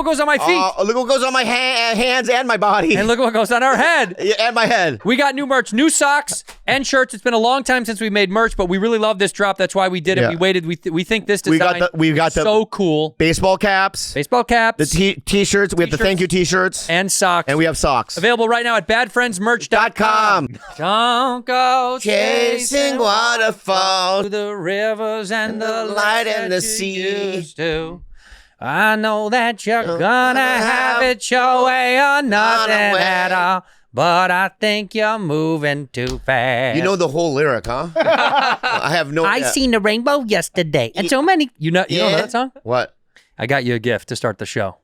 what goes on my feet. Look what goes on my hands and my body. And look what goes on our head. Yeah, and my head. We got new merch, new socks and shirts. It's been a long time since we made merch, but we really love this drop. That's why we did it. We waited. We think this design we got the so cool. Baseball caps. The t-shirts. We have the thank you t-shirts. And socks. And we have socks. Available right now at badfriendsmerch.com. Don't go chasing waterfalls to the rivers and the light and the sea. Used to. I know that you're gonna have it your way or nothing at all, but I think you're moving too fast. You know the whole lyric, huh? I have no. I seen the rainbow yesterday, and so many. You know that song? What? I got you a gift to start the show.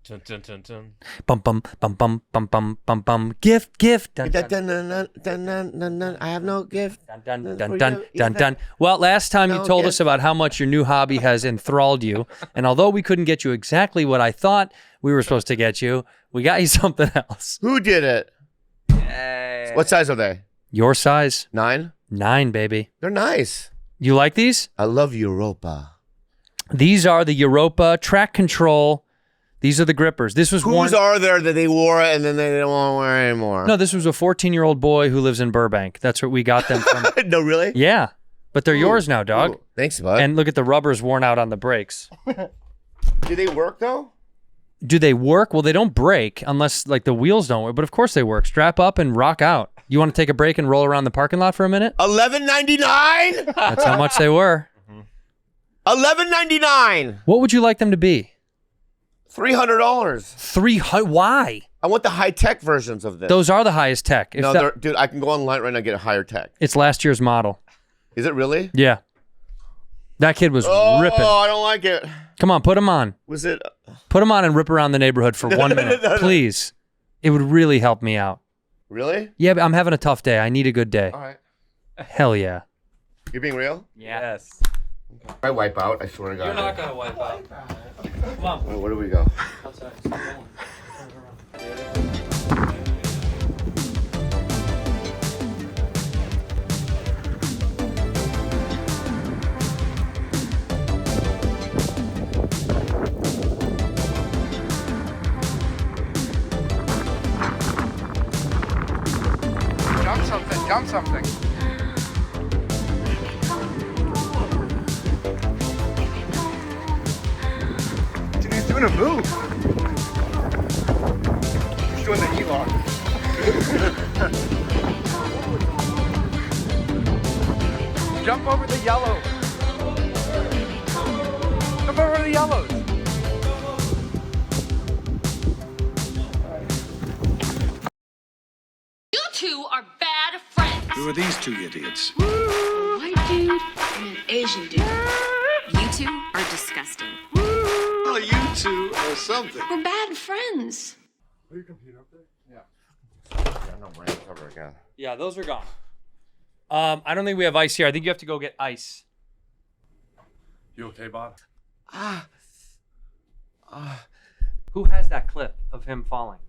Dun, dun, dun, dun. Bum bum bum bum bum bum bum bum. Gift. Dun, dun, dun. I have no gift. Dun dun dun dun dun dun. Well, last time you told us about how much your new hobby has enthralled you, and although we couldn't get you exactly what I thought we were supposed to get you, we got you something else. Who did it? Hey. What size are they? Your size. 9? 9, baby. They're nice. You like these? I love Europa. These are the Europa Track Control. These are the grippers. This was Whose are there that they wore and then they don't want to wear anymore? No, this was a 14-year-old boy who lives in Burbank. That's where we got them from. No, really? Yeah. But they're yours now, dog. Ooh. Thanks, bud. And look at the rubber's worn out on the brakes. Do they work, though? Do they work? Well, they don't break unless, like, the wheels don't work. But, of course, they work. Strap up and rock out. You want to take a break and roll around the parking lot for a minute? $11.99? That's how much they were. $11.99. What would you like them to be? $300. $300? Why? I want the high-tech versions of this. Those are the highest tech. No, dude, I can go online right now and get a higher tech. It's last year's model. Is it really? Yeah. That kid was ripping. Oh, I don't like it. Come on, put him on. Was it? Put him on and rip around the neighborhood for 1 minute, please. It would really help me out. Really? Yeah, but I'm having a tough day. I need a good day. All right. Hell yeah. You're being real? Yes. Okay. I wipe out, I swear to God. You're not going to wipe out. Come on. Where do we go? Outside. Jump something. Dude, he's doing a move. He's doing the E-lock. Jump over the yellow. Jump over the yellows. You two are bad friends. Who are these two idiots? A white dude and an Asian dude. You two are disgusting. Well, you two are something. We're bad friends. Are your computer up there? No brand cover again. Yeah, those are gone. I don't think we have ice here. I think you have to go get ice. You okay, Bob? Who has that clip of him falling?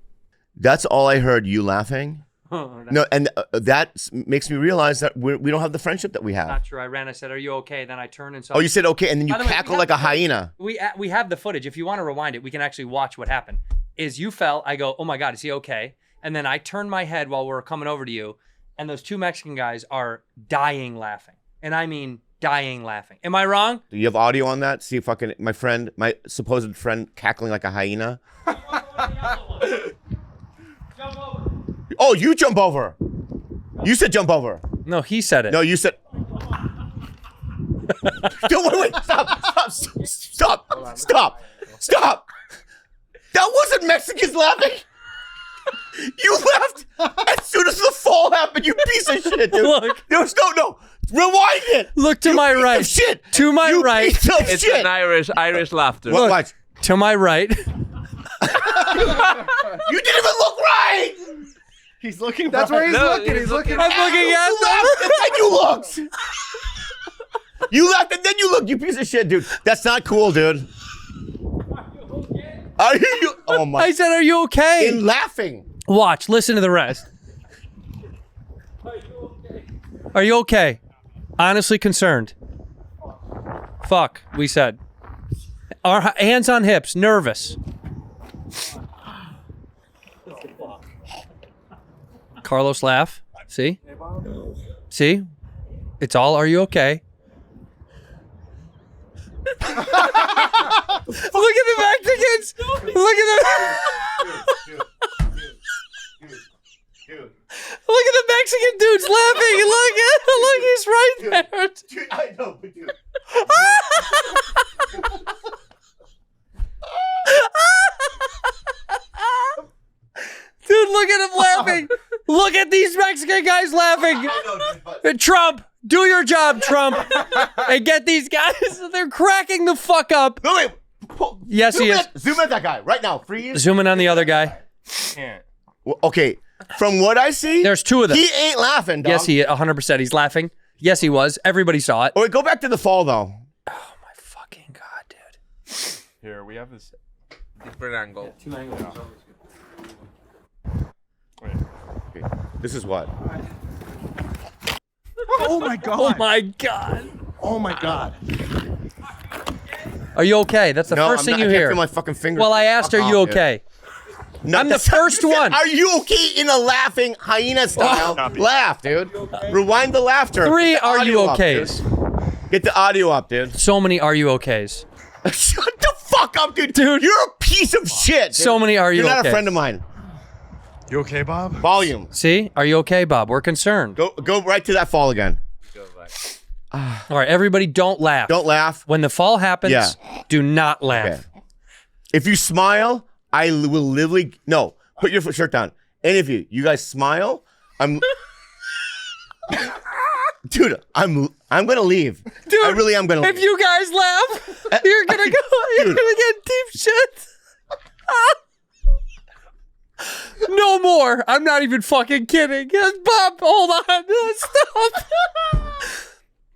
That's all I heard, you laughing. No, No, and that makes me realize that we don't have the friendship that we have. not true. I ran. I said, "Are you okay?" Then I turned and saw. Oh, you said okay, and then you By the way, cackle we like a have the footage. hyena. We have the footage. If you want to rewind it, we can actually watch what happened. Is you fell. I go, "Oh my God, is he okay?" And then I turned my head while we were coming over to you, and those two Mexican guys are dying laughing, and I mean dying laughing. Am I wrong? Do you have audio on that? See if I can. My supposed friend, cackling like a hyena. Oh, you jump over. You said jump over. No, he said it. No, you said. Wait, stop. That wasn't Mexicans laughing. You laughed as soon as the fall happened, you piece of shit, dude. Look. No. Rewind it. Look to my right. Shit. To my You right. piece of It's shit. an Irish laughter. What? Watch. To my right. You didn't even look right. He's looking. That's where he's looking. He's looking. I'm looking at You laughed and then you looked. You laughed and then you looked. You piece of shit, dude. That's not cool, dude. Are you? Oh my. I said, "Are you okay?" In laughing. Watch. Listen to the rest. Are you okay? Honestly concerned. Fuck, we said. Our hands on hips, nervous. Carlos laugh. See? See? It's all, are you okay? Look at the Mexicans! Look at the... Look at the Mexican dudes laughing. Look, he's right there. Dude, I know, but dude. Dude, look at him laughing. Look at these Mexican guys laughing. Trump, do your job, Trump. And get these guys. They're cracking the fuck up. No, wait. Yes, he is. Zoom at that guy right now. Freeze. Zoom in on the other guy. Well, okay. From what I see, There's two of them. he ain't laughing, dog. Yes, he 100%. He's laughing. Yes, he was. Everybody saw it. Oh, wait, go back to the fall, though. Oh, my fucking God, dude. Here, we have this different angle. Two angles. Okay. This is what? Oh my god. Oh, my God. Oh my god. Are you okay? That's the first thing you I can't hear. feel my fucking fingers. Well, I asked, are you okay? No, I'm the that's not- first one. Are you okay in a laughing hyena style? Laugh, dude. Rewind the laughter. 3 Get the are you audio up, okays? dude. Get the audio up, dude. So many are you okays? Shut the fuck up, dude. Dude, you're a piece of shit. Dude. So many are you You're not okay? a friend of mine. You okay, Bob? Volume. See? Are you okay, Bob? We're concerned. Go right to that fall again. All right, everybody don't laugh. Don't laugh. When the fall happens, Yeah. do not laugh. Okay. If you smile, I will literally no. Put your shirt down. Any of you guys smile. I'm, dude. I'm gonna leave. Dude, I really am gonna leave. If you guys laugh, you're gonna go. You're Dude. gonna get deep shit. No more. I'm not even fucking kidding. Bob, hold on. Stop.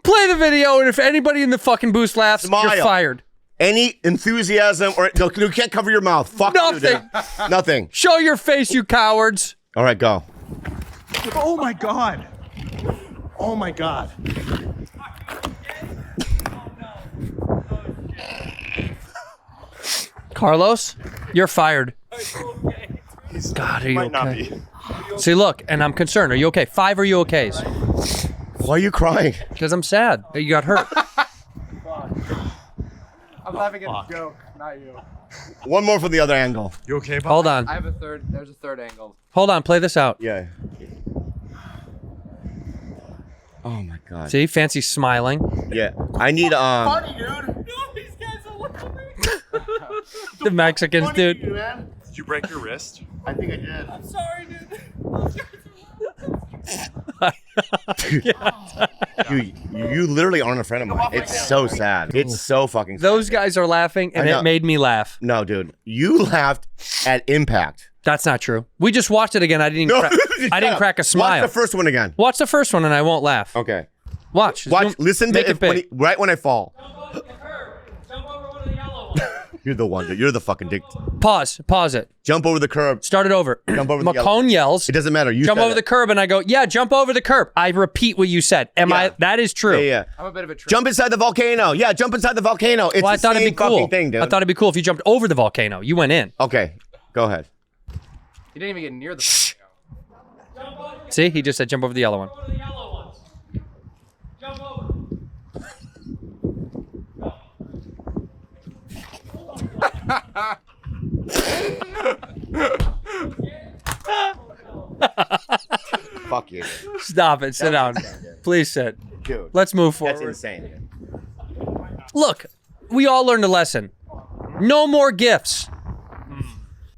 Play the video, and if anybody in the fucking booth laughs, Smile. you're fired. Any enthusiasm or no, you can't cover your mouth. Fuck you, dude. Nothing. Nothing. Show your face, you cowards. All right, go. Oh my god. Oh my god. Carlos, you're fired. God, are you okay? See, look, and I'm concerned. Are you okay? 5 are you okays? Why are you crying? Because I'm sad that you got hurt. I'm laughing at a joke, not you. One more for the other angle. You okay, Bob? Hold on. I have a third. There's a third angle. Hold on. Play this out. Yeah. Oh my god. See, Fancy smiling. Yeah. I need The Mexicans, dude. Did you break your wrist? I think I did. I'm sorry, Dude, you literally aren't a friend of mine. It's so sad. It's so fucking sad. Those guys are laughing, and I know. it made me laugh. No, dude. You laughed at impact. That's not true. We just watched it again. I didn't. I didn't crack a smile. Watch the first one again. Watch the first one, and I won't laugh. Okay. Watch. Watch. Zoom- Listen to make it it big. right when I fall. Jump over one of the yellow ones. You're the one. Dude. You're the fucking dick. Pause it. Jump over the curb. Start it over. Jump over the Macone yells. It doesn't matter. You Jump said over it. the curb, and I go, yeah, jump over the curb. I repeat what you said. Am Yeah. I? That is true. Yeah. I'm a bit of a trick. Jump inside the volcano. Yeah, jump inside the volcano. It's Well, I the thought same it'd be cool. fucking thing, dude. I thought it'd be cool if you jumped over the volcano. You went in. Okay, go ahead. You didn't even get near the volcano. See, he just said jump over the yellow one. Fuck you, Stop it. Sit down. Please sit. dude. Let's move That's forward. insane. Look, we all learned a lesson. No more gifts.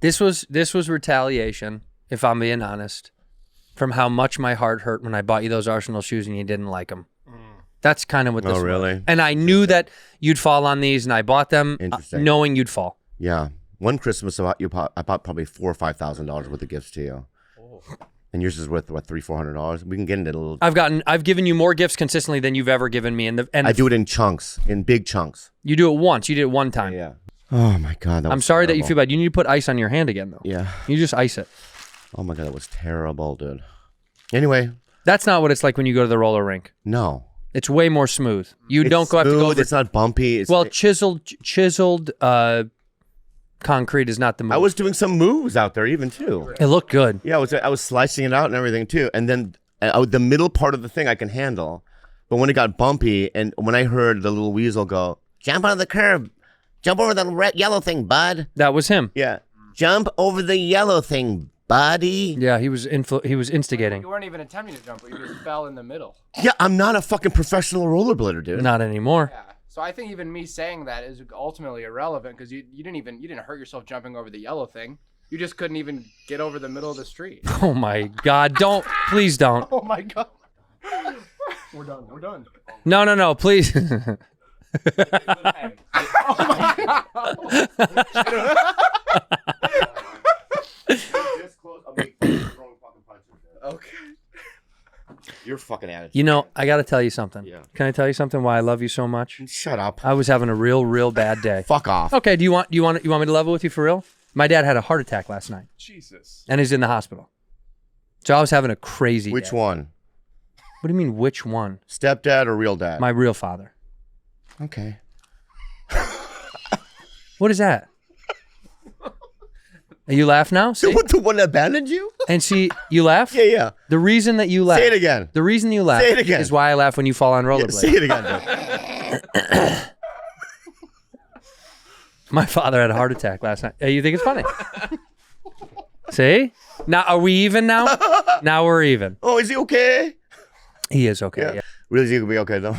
This was retaliation, if I'm being honest, from how much my heart hurt when I bought you those Arsenal shoes and you didn't like them. That's kind of what this was. really? And I knew that you'd fall on these, and I bought them Interesting. knowing you'd fall. Yeah. One Christmas, I bought probably $4,000 or $5,000 worth of gifts to you. And yours is worth what, $300-$400? We can get into a little. I've given you more gifts consistently than you've ever given me, and I do it in chunks, in big chunks. You do it once. You did it one time. Yeah. Oh my god. That was I'm sorry that you terrible. feel bad. You need to put ice on your hand again, though. Yeah. You just ice it. Oh my god, that was terrible, dude. Anyway, That's not what it's like when you go to the roller rink. no. It's way more smooth. You It's don't go have to go smooth, over. It's not bumpy. It's Well, chiseled concrete is not the move. I was doing some moves out there even too. It looked good. Yeah, I was slicing it out and everything too. And then the middle part of the thing I can handle. But when it got bumpy and when I heard the little weasel go, jump out of the curb. Jump over the yellow thing, bud. That was him. Yeah. Jump over the yellow thing, buddy. Yeah, he was instigating. You weren't even attempting to jump, but you just fell in the middle. Yeah, I'm not a fucking professional rollerblader, dude. Not anymore. Yeah. So I think even me saying that is ultimately irrelevant because you didn't hurt yourself jumping over the yellow thing. You just couldn't even get over the middle of the street. Oh my God! Please don't. Oh my God. We're done. We're done. No, please. Okay. You're fucking attitude. You know, I got to tell you something. Yeah. Can I tell you something? Why I love you so much? Shut up. I was having a real bad day. Fuck off. Okay. Do you want me to level with you for real? My dad had a heart attack last night. Jesus. And he's in the hospital. So I was having a crazy Which day. one? What do you mean, which one? Stepdad or real dad? My real father. Okay. What is that? You laugh now? See? What, the one that abandoned you? And see, you laugh? Yeah. The reason that you laugh. Say it again. The reason you laugh Say it again. is why I laugh when you fall on rollerblades. Say it again, dude. My father had a heart attack last night. You think it's funny? See? Now, are we even now? Now we're even. Oh, is he okay? He is okay. Yeah. Really, is he gonna be okay though?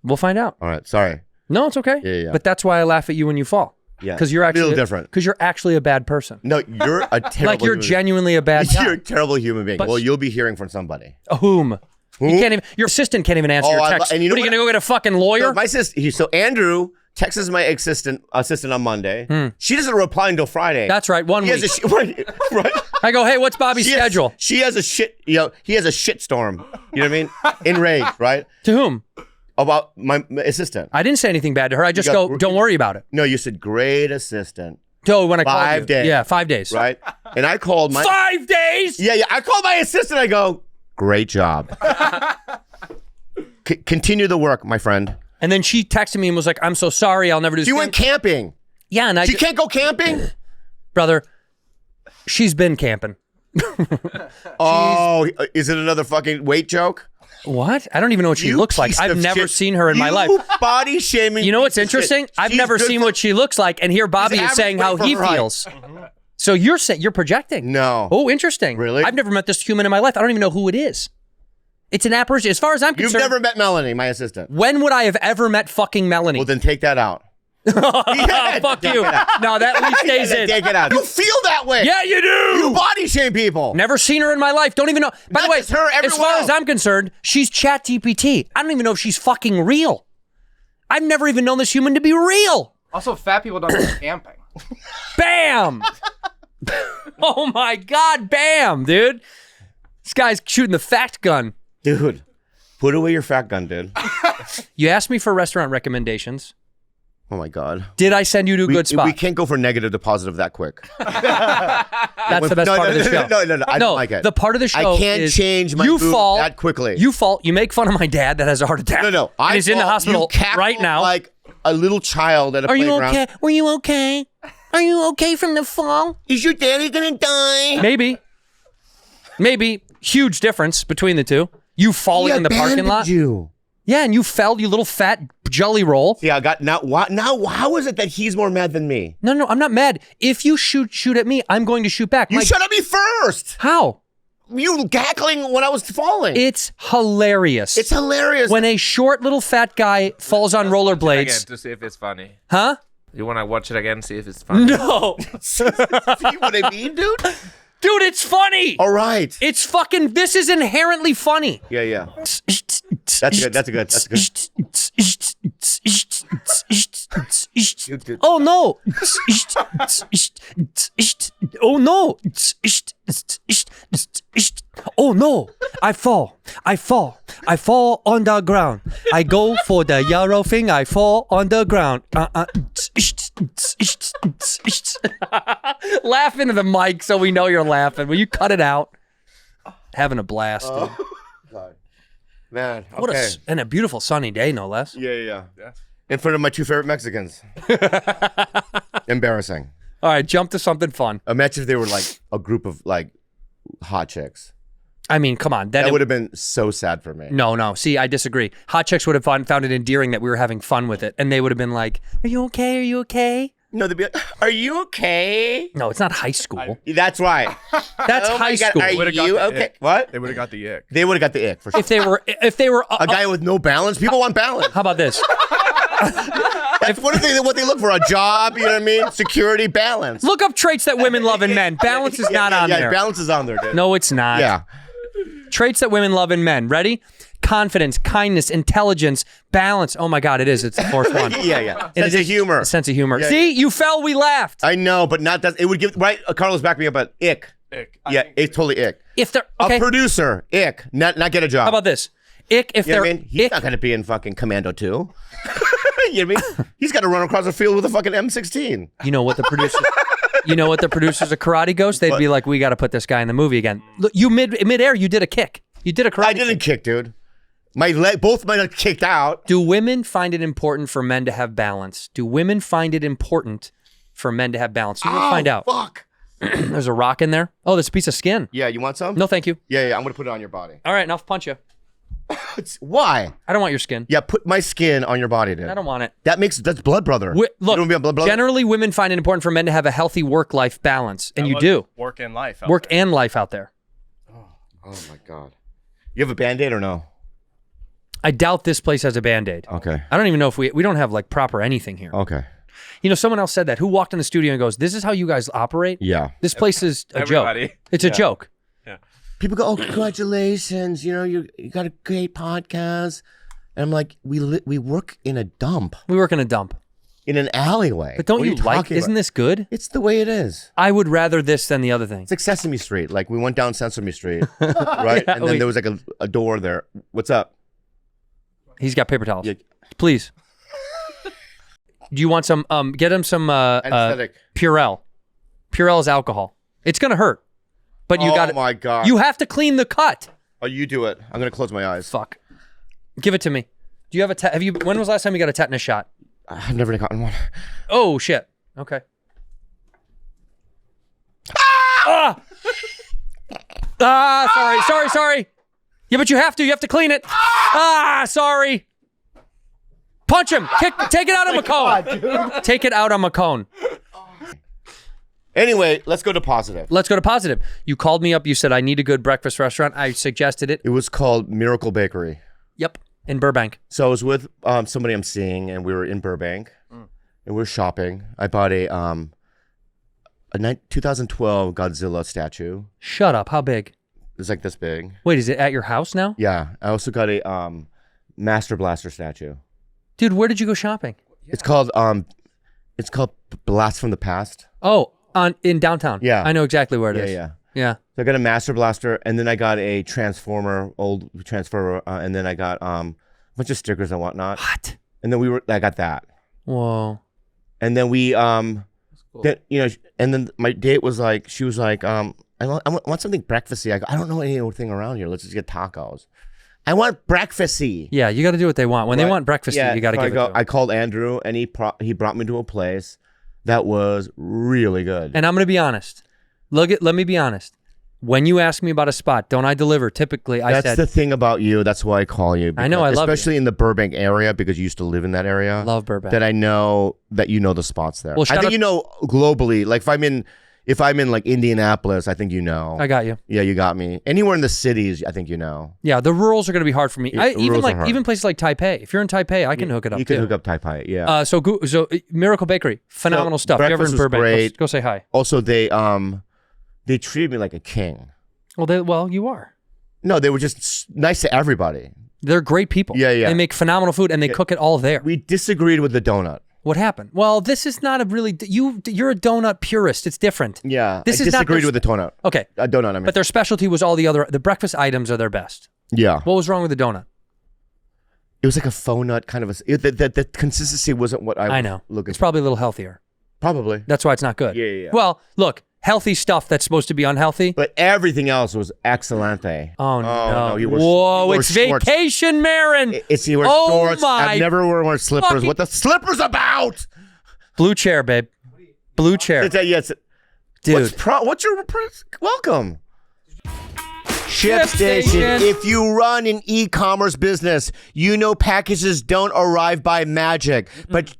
We'll find out. All right, sorry. No, it's okay. Yeah. But that's why I laugh at you when you fall. Yeah, Because you're actually a little different. Because you're actually a bad person. No, you're a terrible. Like you're human genuinely a bad guy. You're a terrible human being. But- Well, you'll be hearing from somebody. Whom? Who? You can't even. Your assistant can't even answer your text. and you know what are you what? gonna go get a fucking lawyer? So my sister. So Andrew texts my assistant on Monday. She doesn't reply until Friday. That's right. 1 He week. has a right. I go, hey, what's Bobby's schedule? She has a shit. He has a shit storm. You know what I mean? Enraged, right? To whom? About my assistant. I didn't say anything bad to her. I just got- go, don't worry about it. No, you said great assistant. So when I called 5 you. days. Yeah, 5 days. Right? And I called my 5 days? Yeah. I called my assistant. I go, great job. Continue the work, my friend. And then she texted me and was like, I'm so sorry. I'll never do this She again. went camping. Yeah, and I She can't go camping? brother, she's been camping. Oh, is it another fucking weight joke? What? I don't even know what she You looks like. piece I've of never shit. seen her in my life. You body shaming. You know what's piece of shit. interesting? I've She's never good seen for- what she looks like, and here Bobby is average saying how weight for he her height. feels. So you're saying you're projecting? No. Oh, interesting. Really? I've never met this human in my life. I don't even know who it is. It's an apparition. As far as I'm You've concerned, never met Melanie, my assistant. when would I have ever met fucking Melanie? Well, then take that out. Oh, fuck you. No, that at least stays in. Take it out. You feel that way. Yeah, you do. You body shame people. Never seen her in my life. Don't even know. By Not the way, just her, as everyone far else. as I'm concerned, she's ChatGPT. I don't even know if she's fucking real. I've never even known this human to be real. Also, fat people don't go camping. Bam! Oh my God, bam, dude. This guy's shooting the fact gun. Dude, put away your fat gun, dude. You asked me for restaurant recommendations. Oh my God. Did I send you to a good spot? We can't go for negative to positive that quick. That's the best part of the show. No, I don't like it. The part of the show I can't is change my you mood fall that quickly. You fall. You make fun of my dad that has a heart attack. No. And he's in the fall, hospital you cackle right now. like a little child at a Are you playground. okay? Were you okay? Are you okay from the fall? Is your daddy gonna die? Maybe. Huge difference between the two. You falling in the parking lot. You. Yeah, and you fell, you little fat jelly roll. See, I got now. How is it that he's more mad than me? No, I'm not mad. If you shoot at me, I'm going to shoot back. You shot at me first. How? You cackling when I was falling. It's hilarious. It's hilarious. When a short little fat guy falls on Again, rollerblades. to see if it's funny. Huh? You want to watch it again, see if it's funny? No. See what I mean, dude? Dude, it's funny. All right. It's fucking, this is inherently funny. Yeah. That's good. Oh no. Oh no. Oh no. I fall on the ground. I go for the yellow thing. I fall on the ground. Laugh into the mic so we know you're laughing. Will you cut it out? Having a blast, dude. God. Man, okay. What and a beautiful sunny day, no less. Yeah. In front of my two favorite Mexicans. Embarrassing. All right, jump to something fun. Imagine if they were like a group of like hot chicks. I mean, come on. That would have been so sad for me. No. See, I disagree. Hot chicks would have found it endearing that we were having fun with it, and they would have been like, "Are you okay? Are you okay?" No, they'd be like, "Are you okay?" No, it's not high school. That's right. That's Oh high my God, school. are you okay? What? They would have got the ick. They would have got the ick for sure. If they were A guy with no balance. People want balance. how about this? That's what they look for? A job, you know what I mean? Security, balance. Look up traits that women love in men. Balance is not on there. Balance is on there, dude. No, it's not. Yeah. Traits that women love in men. Ready? Confidence, kindness, intelligence, balance. Oh my God, it is. It's the fourth one. Yeah. Sense of humor. A sense of humor. Yeah, See, you fell, we laughed. I know, but not that. It would give, right? Carlos, back me up, but ick. Ick. Yeah, it's totally ick. If they're okay, A producer, ick. Not get a job. how about this? Ick if You know they're what I mean? He's ick. not going to be in fucking Commando 2. You know what I mean? He's got to run across the field with a fucking M16. You know what the producers? You know what the producers of Karate Ghost? They'd be like, "We got to put this guy in the movie again." Look, you midair, you did a kick. You did a karate. I didn't kick, dude. My leg, both might have kicked out. Do women find it important for men to have balance? Do women find it important for men to have balance? So we'll find out. Fuck. There's a rock in there. Oh, there's a piece of skin. Yeah, you want some? No, thank you. Yeah, I'm going to put it on your body. All right, and I'll punch you. Why? I don't want your skin. Yeah, put my skin on your body, dude. I don't want it. That's blood, brother. Look, You don't be a blood brother? generally women find it important for men to have a healthy work-life balance, and you do. Work and life. out Work there. and life out there. Oh my God. You have a Band-Aid or no? I doubt this place has a Band-Aid. Okay. I don't even know if we don't have like proper anything here. Okay. You know, someone else said that. Who walked in the studio and goes, "This is how you guys operate?" Yeah. This place is a Everybody. joke. It's a joke. People go, "Oh, congratulations! You know, you got a great podcast." And I'm like, we work in a dump, We work in a dump. in an alleyway. But don't What are you like, talking isn't about? this good? It's the way it is. I would rather this than the other thing. It's like Sesame Street. Like we went down Sesame Street, right? Yeah, and then wait. there was like a door there. What's up? He's got paper towels. Yeah. Please. Do you want some, get him some Anesthetic. Purell. Purell is alcohol. It's going to hurt. But you got Oh my God. You have to clean the cut. Oh, you do it. I'm gonna close my eyes. Fuck. Give it to me. Do you have a, when was the last time you got a tetanus shot? I've never gotten one. Oh, shit. Okay. Sorry. Yeah, but you have to clean it. Sorry. Punch him. Take it out on McCone. Take it out on McCone. Anyway, let's go to positive. Let's go to positive. You called me up. You said, I need a good breakfast restaurant. I suggested it. It was called Miracle Bakery. Yep. In Burbank. So I was with somebody I'm seeing, and we were in Burbank, and we were shopping. I bought a 2012 Godzilla statue. Shut up. How big? It's like this big. Wait, is it at your house now? Yeah. I also got a Master Blaster statue. Dude, where did you go shopping? It's called Blast from the Past. Oh, in downtown. Yeah. I know exactly where it is. Yeah. So I got a Master Blaster, and then I got a old Transformer, and then I got a bunch of stickers and whatnot. What? And then I got that. Whoa. And then we and then my date was like, she was like, I want something breakfasty. I go, I don't know anything around here. Let's just get tacos. I want breakfasty. Yeah, you got to do what they want. When they want breakfast, you got to give it to them. I called Andrew, and he brought me to a place that was really good. And I'm going to be honest. Let me be honest. When you ask me about a spot, don't I deliver? Typically, I That's said, the thing about you. That's why I call you. I know, I love you. especially in the Burbank area, because you used to live in that area. Love Burbank. That I know that you know the spots there. Well, I shout think out- you know globally. Like if I'm in like Indianapolis, I think you know. I got you. Yeah, you got me. Anywhere in the cities, I think you know. Yeah, the rurals are going to be hard for me. Yeah, rurals are hard. Even places like Taipei. If you're in Taipei, I can hook it up You too. can hook up Taipei, yeah. So Miracle Bakery, phenomenal stuff. If you're ever in breakfast was Burbank, great. go say hi. Also, they treated me like a king. Well, you are. No, they were just nice to everybody. They're great people. Yeah. They make phenomenal food and they cook it all there. We disagreed with the donut. What happened? Well, this is not a really you're a donut purist. It's different. Yeah, This I is not disagreed their- with the donut. Okay. A donut, I mean. But their specialty was all the breakfast items are their best. Yeah. What was wrong with the donut? It was like a faux nut kind of the consistency wasn't what I know. looking It's probably a little healthier. Probably. That's why it's not good. Yeah. Well, look, healthy stuff that's supposed to be unhealthy. But everything else was excellente. Oh no! you were, Whoa! you wore It's shorts. vacation, Marin. It's you wear Oh shorts. my I've never worn slippers. fucking- What the slippers about? Blue chair, babe. Blue chair. Yes. Dude. What's your welcome? ShipStation. ShipStation. If you run an e-commerce business, you know packages don't arrive by magic, but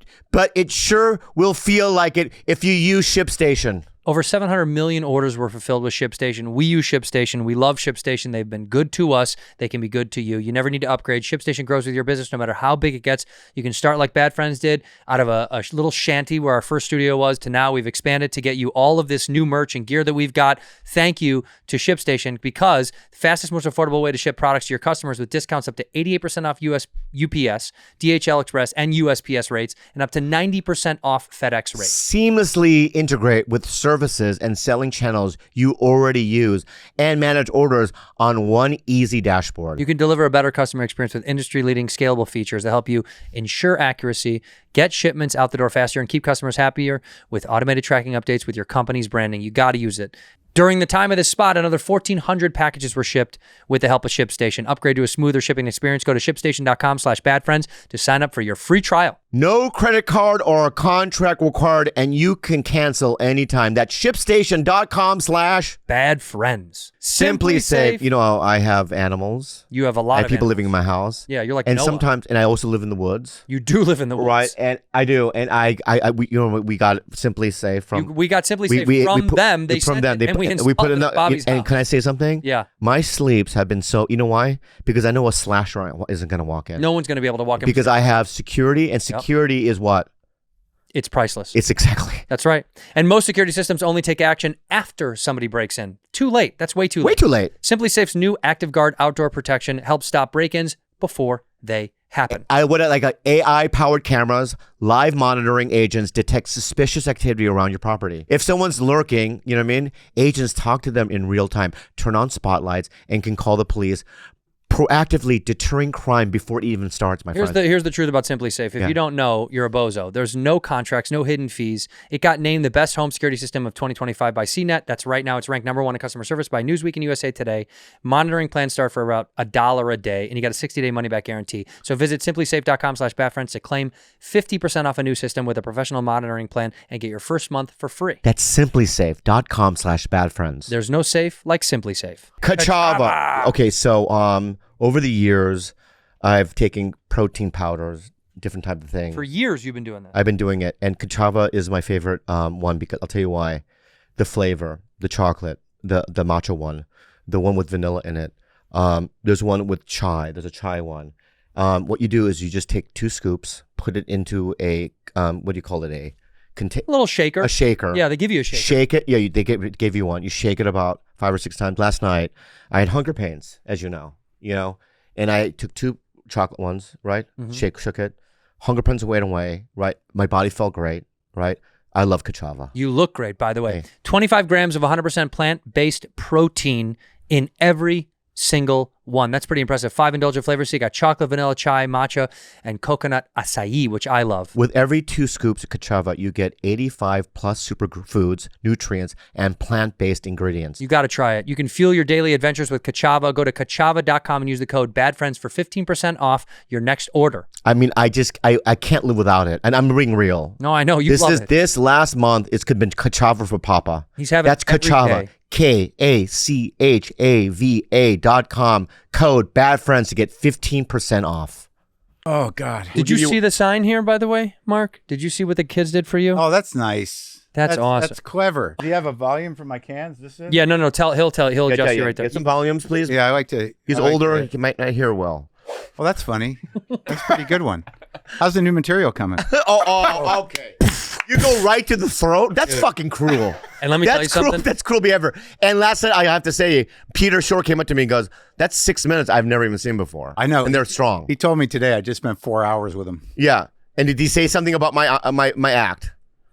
it sure will feel like it if you use ShipStation. Over 700 million orders were fulfilled with ShipStation. We use ShipStation. We love ShipStation. They've been good to us. They can be good to you. You never need to upgrade. ShipStation grows with your business no matter how big it gets. You can start like Bad Friends did, out of a little shanty where our first studio was, to now we've expanded to get you all of this new merch and gear that we've got. Thank you to ShipStation, because the fastest, most affordable way to ship products to your customers with discounts up to 88% off UPS, DHL Express, and USPS rates, and up to 90% off FedEx rates. Seamlessly integrate with services and selling channels you already use and manage orders on one easy dashboard. You can deliver a better customer experience with industry-leading scalable features that help you ensure accuracy, get shipments out the door faster, and keep customers happier with automated tracking updates with your company's branding. You got to use it. During the time of this spot, another 1,400 packages were shipped with the help of ShipStation. Upgrade to a smoother shipping experience. Go to shipstation.com/badfriends to sign up for your free trial. No credit card or a contract required, and you can cancel anytime. That's shipstation.com/badfriends. Simply safe. You know, I have animals. You have a lot I have of people animals. living in my house. Yeah, you're like and Noah. sometimes, and I also live in the woods. You do live in the woods. Right, and I do, and we got Simply Safe from. We got Simply Safe from them. They from sent them. it, and we installed put it at Bobby's and house. can I say something? Yeah. My sleeps have been so. You know why? Because I know a slasher isn't going to walk in. No one's going to be able to walk in. Because I have security, and security is what? It's priceless. It's exactly. That's right. And most security systems only take action after somebody breaks in. Too late. That's way too late. Way too late. Simply Safe's new Active Guard outdoor protection helps stop break-ins before they happen. I would like AI-powered cameras, live monitoring agents detect suspicious activity around your property. If someone's lurking, you know what I mean? Agents talk to them in real time, turn on spotlights, and can call the police, proactively deterring crime before it even starts, my friend. Here's the truth about Simply Safe. If you don't know, you're a bozo. There's no contracts, no hidden fees. It got named the best home security system of 2025 by CNET. That's right now. It's ranked #1 in customer service by Newsweek and USA Today. Monitoring plans start for about $1 a day, and you got a 60-day money-back guarantee. So visit simplysafe.com/badfriends to claim 50% off a new system with a professional monitoring plan and get your first month for free. That's simplysafe.com/badfriends. There's no safe like Simply Safe. Kachava. Okay, so over the years, I've taken protein powders, different type of things. For years, you've been doing that. I've been doing it, and Kachava is my favorite one because I'll tell you why. The flavor, the chocolate, the matcha one, the one with vanilla in it. There's one with chai. There's a chai one. What you do is you just take 2 scoops, put it into a what do you call it? A little shaker. A shaker. Yeah, they give you a shaker. Shake it. Yeah, they gave you one. You shake it about 5 or 6 times. Last night, I had hunger pains, as you know, and I took 2 chocolate ones, right? Mm-hmm. Shook it. Hunger pains went away, right? My body felt great, right? I love Kachava. You look great, by the way. Hey. 25 grams of 100% plant-based protein in every single one. That's pretty impressive. 5 indulgent flavors. So you got chocolate, vanilla, chai, matcha, and coconut acai, which I love. With every 2 scoops of Kachava, you get 85 plus superfoods, nutrients, and plant-based ingredients. You got to try it. You can fuel your daily adventures with Kachava. Go to kachava.com and use the code BADFRIENDS for 15% off your next order. I mean, I can't live without it, and I'm being real. No, I know. You love it. This last month, it's been Kachava for Papa. He's having That's Kachava. KACHAVA.com. Code BADFRIENDS to get 15% off. Oh, God. Did you see the sign here, by the way, Mark? Did you see what the kids did for you? Oh, that's nice. That's awesome. That's clever. Do you have a volume for my cans? This is? Yeah, no. He'll adjust you right there. Get some volumes, please. Yeah, I like to. He's older. He might not hear well. Well, that's funny. That's a pretty good one. How's the new material coming? Oh, okay. You go right to the throat? That's fucking cruel. And let me tell you something. That's cruel behavior. And last night, I have to say, Peter Shore came up to me and goes, that's 6 minutes I've never even seen before. I know. And they're strong. He told me today I just spent 4 hours with him. Yeah. And did he say something about my act?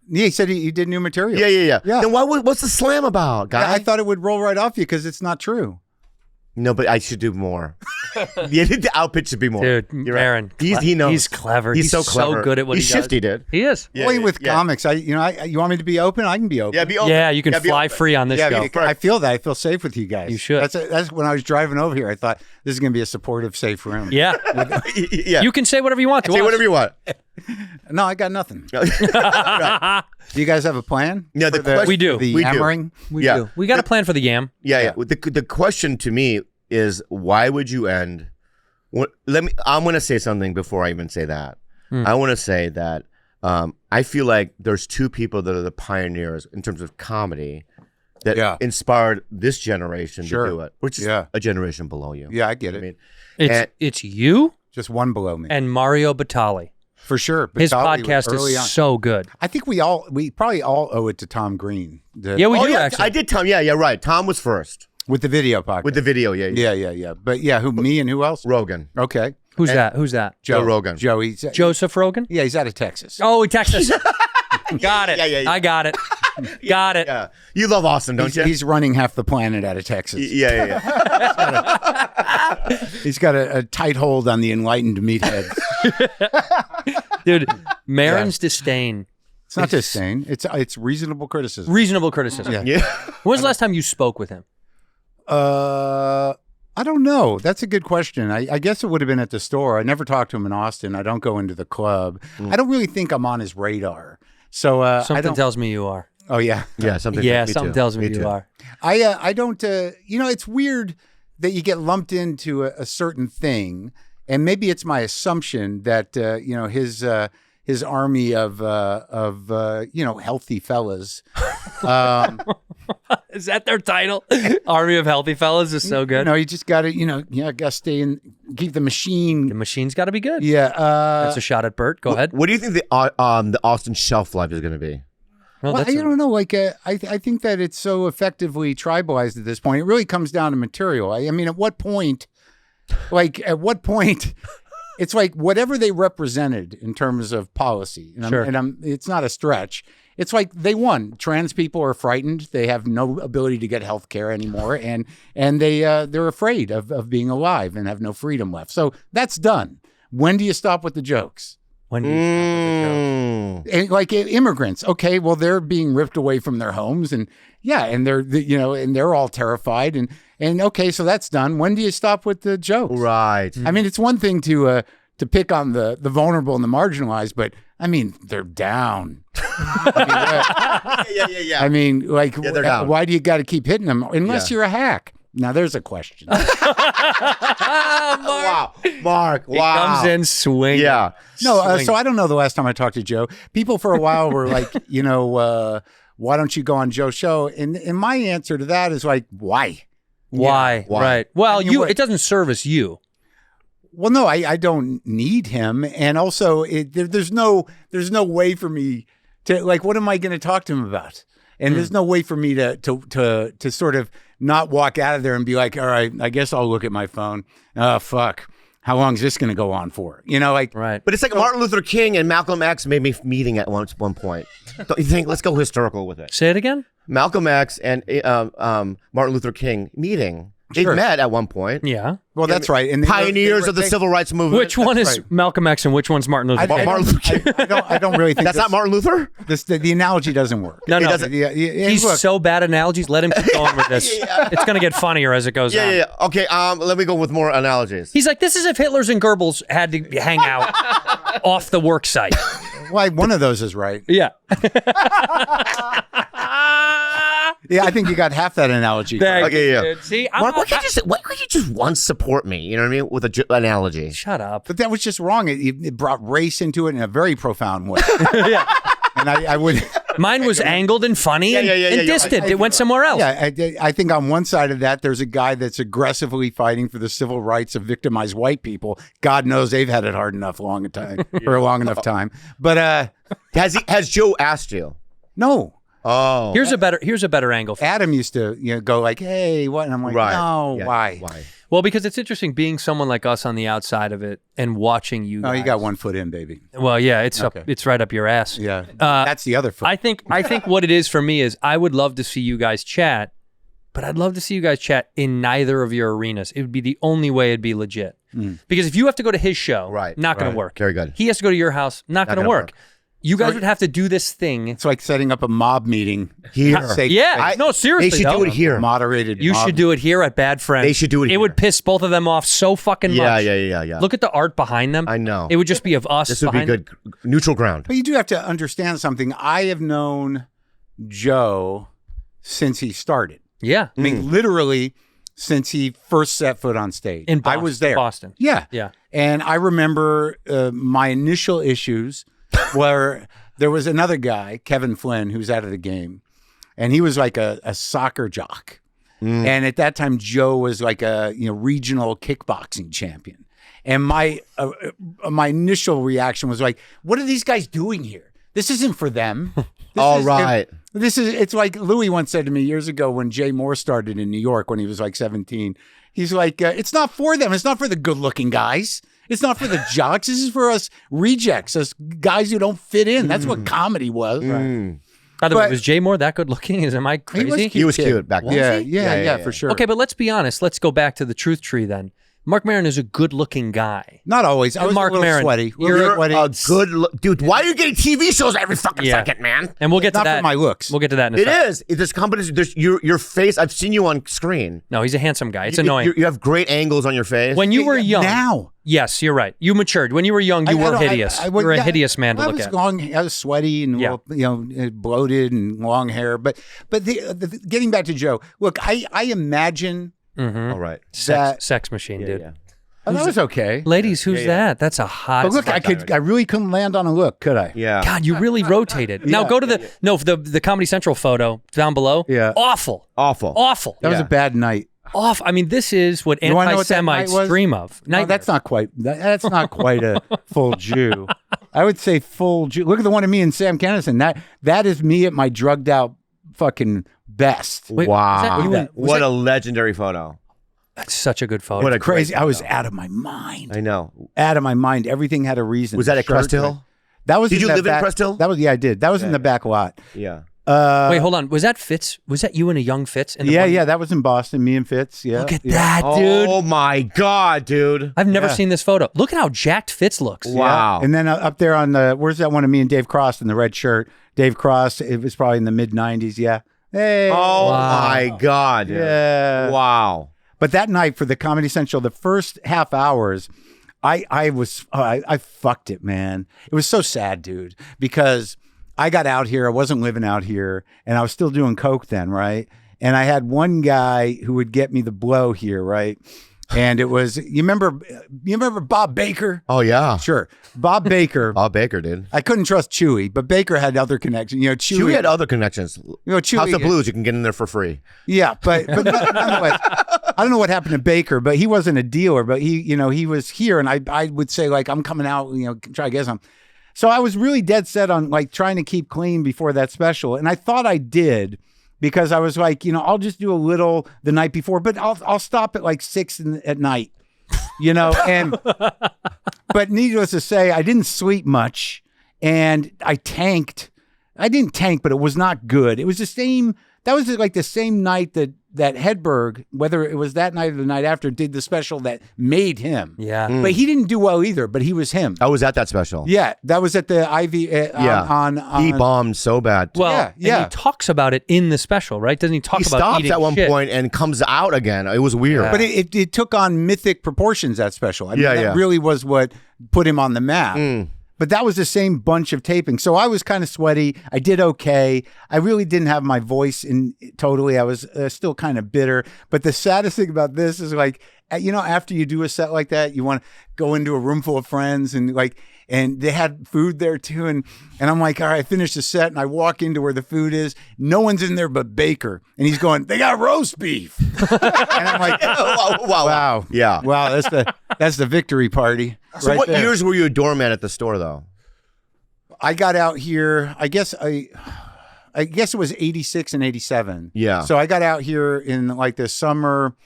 Yeah, he said he did new material. Yeah. Then what's the slam about, guy? I thought it would roll right off you because it's not true. No, but I should do more. The output should be more. Dude, You're Aaron, right. He knows. He's clever. He's so clever. So good at what he does. He's shifty, He is. Only with comics. You want me to be open? I can be open. Yeah, be open. Yeah, you can be fly open. free on this show. I feel that. I feel safe with you guys. You should. That's when I was driving over here. I thought this is going to be a supportive, safe room. Yeah. Yeah. You can say whatever you want to Say us. whatever you want. No, I got nothing. Right. Do you guys have a plan? Yeah, for question- We do. The We do. yammering? We Yeah. do. We got a plan for the yam. Yeah. The question to me is, why would you end? I'm going to say something before I even say that. I want to say that I feel like there's two people that are the pioneers in terms of comedy that inspired this generation to do it, which is a generation below you. Yeah, I get it. It's you Just one below me. and Mario Batali. For sure. His Batali was podcast early is on. so good. I think we probably all owe it to Tom Green. Yeah, we do yeah, actually. I did Tom. Yeah, right. Tom was first With the video podcast. with the video. Yeah. But yeah, me and who else? Rogan. Okay. Who's that? Joe Rogan. Joe, he's Joseph Rogan? Yeah, he's out of Texas. Oh, he texted us. Got it. Yeah. I got it. Got it. Yeah, you love Austin, don't you? He's running half the planet out of Texas. Yeah. He's got a tight hold on the enlightened meatheads. Dude, Maron's disdain. It's not disdain. It's reasonable criticism. Reasonable criticism. Yeah. When was the last time you spoke with him? I don't know. That's a good question. I guess it would have been at the store. I never talked to him in Austin. I don't go into the club. I don't really think I'm on his radar. So Something tells me you are. Oh yeah. Yeah, something. Yeah, me something too. tells me too. you are. I don't. It's weird that you get lumped into a certain thing, and maybe it's my assumption that his army of healthy fellas. Is that their title? Army of Healthy Fellas is so good. You just got to, got to stay in, keep the machine. The machine's got to be good. Yeah. That's a shot at Bert. Go ahead. What do you think the Austin shelf life is going to be? Well, Well, that's I don't know. I think that it's so effectively tribalized at this point. It really comes down to material. I mean, at what point, it's like whatever they represented in terms of policy. And it's not a stretch. It's like they won. Trans people are frightened. They have no ability to get health care anymore, and they're afraid of being alive and have no freedom left. So that's done. When do you stop with the jokes? When do you stop with the jokes? And like immigrants, okay, well they're being ripped away from their homes, and they're all terrified, and okay, so that's done. When do you stop with the jokes? Right. I mean, it's one thing to pick on the vulnerable and the marginalized, but I mean, they're down. Yeah. I mean, like, they're down. why do you got to keep hitting them unless you're a hack? Now, there's a question. Wow, Mark. He Wow. comes in swinging. Yeah. No, so I don't know the last time I talked to Joe. People for a while were like, why don't you go on Joe's show? And my answer to that is like, why? Why? Why? Right. Well, I mean, it doesn't service you. Well, no, I don't need him, and also there's no way for me to like. What am I going to talk to him about? And there's no way for me to sort of not walk out of there and be like, all right, I guess I'll look at my phone. Oh fuck, how long is this going to go on for? Right. But it's like Martin Luther King and Malcolm X made me meeting at one point. Don't you think? Let's go historical with it. Say it again. Malcolm X and Martin Luther King meeting. They Sure. met at one point. Yeah. Well, that's right. And Pioneers of the civil rights movement. Which one is right. Malcolm X and which one's Martin Luther King? Martin Luther King. I don't really think That's not Martin Luther? the analogy doesn't work. No. doesn't- He's look, so bad at analogies. Let him keep going with this. It's going to get funnier as it goes on. Yeah. Okay. Let me go with more analogies. He's like, this is if Hitler's and Goebbels had to hang out off the work site. why one of those is right. Yeah. Yeah, I think you got half that analogy. Okay, yeah. Dude. See, Mark, why can't you just once support me? You know what I mean? With an analogy. Shut up. But that was just wrong. It brought race into it in a very profound way. Yeah. And I would. Mine was angled and funny and distant. It went somewhere else. Yeah, I think on one side of that, there's a guy that's aggressively fighting for the civil rights of victimized white people. God knows they've had it hard enough for a long enough time. But Has Joe asked you? no. Oh. Here's a better angle. Adam used to go like, hey, what? And I'm like, Right. no, Yeah. why? Well, because it's interesting being someone like us on the outside of it and watching you. Oh, guys. you got 1 foot in, baby. Well, yeah, it's Okay. up. It's right up your ass. Yeah. That's the other foot. I think what it is for me is I would love to see you guys chat, but I'd love to see you guys chat in neither of your arenas. It would be the only way it'd be legit. Because if you have to go to his show, Right, not going right. to work. Very good. He has to go to your house, not going to gonna work. You guys would have to do this thing. It's like setting up a mob meeting Here. No, seriously. They should do it here. Moderated. You mob. should do it here at Bad Friends. They should do it It here. would piss both of them off so fucking much. Yeah. Look at the art behind them. I know. It would just be of us. This would be behind good. Neutral ground. But you do have to understand something. I have known Joe since he started. Yeah. I mean, literally since he first set foot on stage. In Boston, I was there. Boston. Yeah. Yeah. And I remember my initial issues where there was another guy, Kevin Flynn, who's out of the game. And he was like a soccer jock. And at that time, Joe was like a regional kickboxing champion. And my initial reaction was like, what are these guys doing here? This isn't for them. It's like Louis once said to me years ago when Jay Moore started in New York when he was like 17. He's like, it's not for them. It's not for the good looking guys. It's not for the jocks. This is for us rejects, us guys who don't fit in. That's what comedy was. Right? By the way, was Jay Moore that good looking? Am I crazy? He was cute back then. Yeah, for sure. Okay, but let's be honest. Let's go back to the truth tree then. Marc Maron is a good-looking guy. Not always. I was Marc a little Maron, sweaty. You're a good dude. Why are you getting TV shows every fucking Yeah. second, man? And we'll get to Not that. for my looks. We'll get to that in a It second. is. There's competition. There's your face. I've seen you on screen. No, he's a handsome guy. It's annoying. You have great angles on your face. When you were young. Now. Yes, you're right. You matured. When you were young, you were hideous. You were a hideous man to look at. I was sweaty and bloated and long hair. But getting back to Joe, look, I imagine All right. Sex machine, dude. Yeah. that was okay. Ladies, who's that? That's a hot. But look, I really couldn't land on a look, could I? Yeah. God, you really rotated. Now go to the Comedy Central photo down below. Yeah. Awful. Awful. That was a bad night. Off. I mean, this is what You wanna know what that anti-Semites night was? dream of. No, Nightmare. that's not quite. That's not quite a full Jew. I would say full Jew. Look at the one of me and Sam Kennison. That is me at my drugged out fucking best. Wait, Wow. was that- What a legendary photo. That's such a good photo. What a Crazy. great I was photo. out of my mind. I know. Out of my mind. Everything had a reason. Was that at Shirt, Crest Hill? That was. Did in you that live in back, Crest Hill? That was. Yeah, I did. That was in the back lot. Yeah. Wait, hold on. Was that Fitz? Was that you and a young Fitz? In the Yeah, one- yeah. That was in Boston. Me and Fitz. Yeah. Look at yeah. that, dude. Oh my God, dude. I've never seen this photo. Look at how jacked Fitz looks. Wow. And then up there on the, where's that one of me and Dave Cross in the red shirt? Dave Cross, it was probably in the mid 90s. Yeah. Hey. Oh my God. Dude. Yeah. Wow. But that night for the Comedy Central, the first half hours, I fucked it, man. It was so sad, dude, because I got out here. I wasn't living out here, and I was still doing coke then, right? And I had one guy who would get me the blow here, right? And it was you remember Bob Baker? Oh yeah. Sure, Bob Baker. Bob Baker did. I couldn't trust Chewy, but Baker had other connections. Chewy had other connections. Chewy, House of Blues, you can get in there for free. Yeah, but nonetheless, I don't know what happened to Baker, but he wasn't a dealer. But he was here, and I would say like I'm coming out, try to get some. So I was really dead set on like trying to keep clean before that special, and I thought I did because I was like, I'll just do a little the night before, but I'll stop at like 6 at night, and but needless to say, I didn't sleep much, and I tanked. I didn't tank, but it was not good. It was the same. That was like the same night that Hedberg, whether it was that night or the night after, did the special that made him. Yeah. But he didn't do well either, but he was him. I was at that special. Yeah, that was at the Ivy. He bombed so bad. Well, Yeah. And he talks about it in the special, right? Doesn't he talk He about stops eating at one shit? point and comes out again. It was weird. But it took on mythic proportions, that special. I mean, Yeah, that yeah. really was what put him on the map. But that was the same bunch of taping. So I was kind of sweaty. I did okay. I really didn't have my voice in totally. I was still kind of bitter. But the saddest thing about this is like, after you do a set like that, you want to go into a room full of friends and they had food there too. And I'm like, all right, I finished the set and I walk into where the food is. No one's in there but Baker. And he's going, they got roast beef. And I'm like, wow. Yeah. Wow, that's the victory party. So right what there. years were you a doorman at the store, though? I got out here, I guess it was 86 and 87. Yeah. So I got out here in like the summer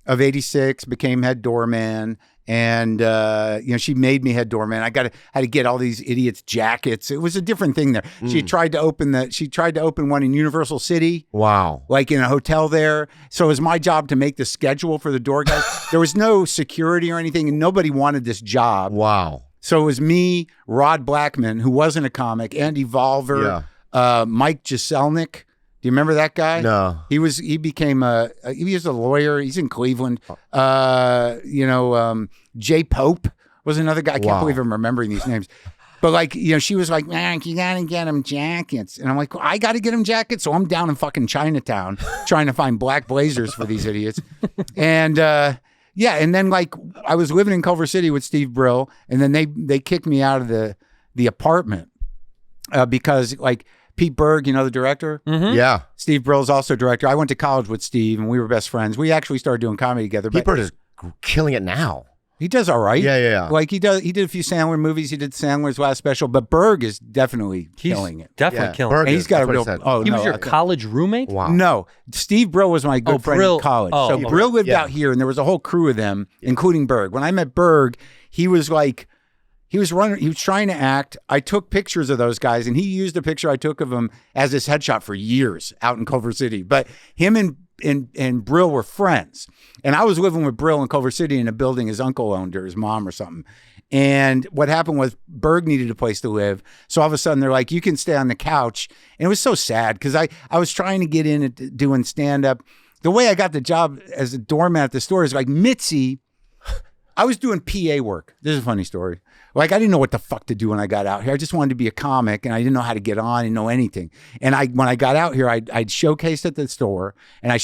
of 86, became head doorman. And, she made me head doorman. I had to get all these idiots jackets. It was a different thing there. She tried to open one in Universal City. Wow. Like in a hotel there. So it was my job to make the schedule for the door guys. There was no security or anything, and nobody wanted this job. Wow. So it was me, Rod Blackman, who wasn't a comic, Andy Volver, Mike Jeselnik. Do you remember that guy? No. He was a lawyer. He's in Cleveland. Jay Pope was another guy. I can't believe I'm remembering these names. But like, she was like, man, you gotta get him jackets. And I'm like, I gotta get him jackets. So I'm down in fucking Chinatown trying to find black blazers for these idiots. And and then like I was living in Culver City with Steve Brill, and then they kicked me out of the apartment because like Pete Berg, the director? Mm-hmm. Yeah. Steve Brill's also director. I went to college with Steve, and we were best friends. We actually started doing comedy together. Pete Berg is killing it now. He does all right. Yeah. Like he did a few Sandler movies. He did Sandler's last special, but Berg is definitely killing it. Definitely killing it. Berg And he's got a real. He was your college roommate? Wow. No, Steve Brill was my good friend in college. So Brill lived out here, and there was a whole crew of them, including Berg. When I met Berg, he was like, he was trying to act. I took pictures of those guys, and he used a picture I took of him as his headshot for years out in Culver City. But him and Brill were friends. And I was living with Brill in Culver City in a building his uncle owned or his mom or something. And what happened was Berg needed a place to live. So all of a sudden they're like, you can stay on the couch. And it was so sad because I was trying to get in at doing stand-up. The way I got the job as a doorman at the store is like Mitzi. I was doing PA work. This is a funny story. Like, I didn't know what the fuck to do when I got out here. I just wanted to be a comic, and I didn't know how to get on. I didn't know anything. And when I got out here, I'd showcased at the store, and I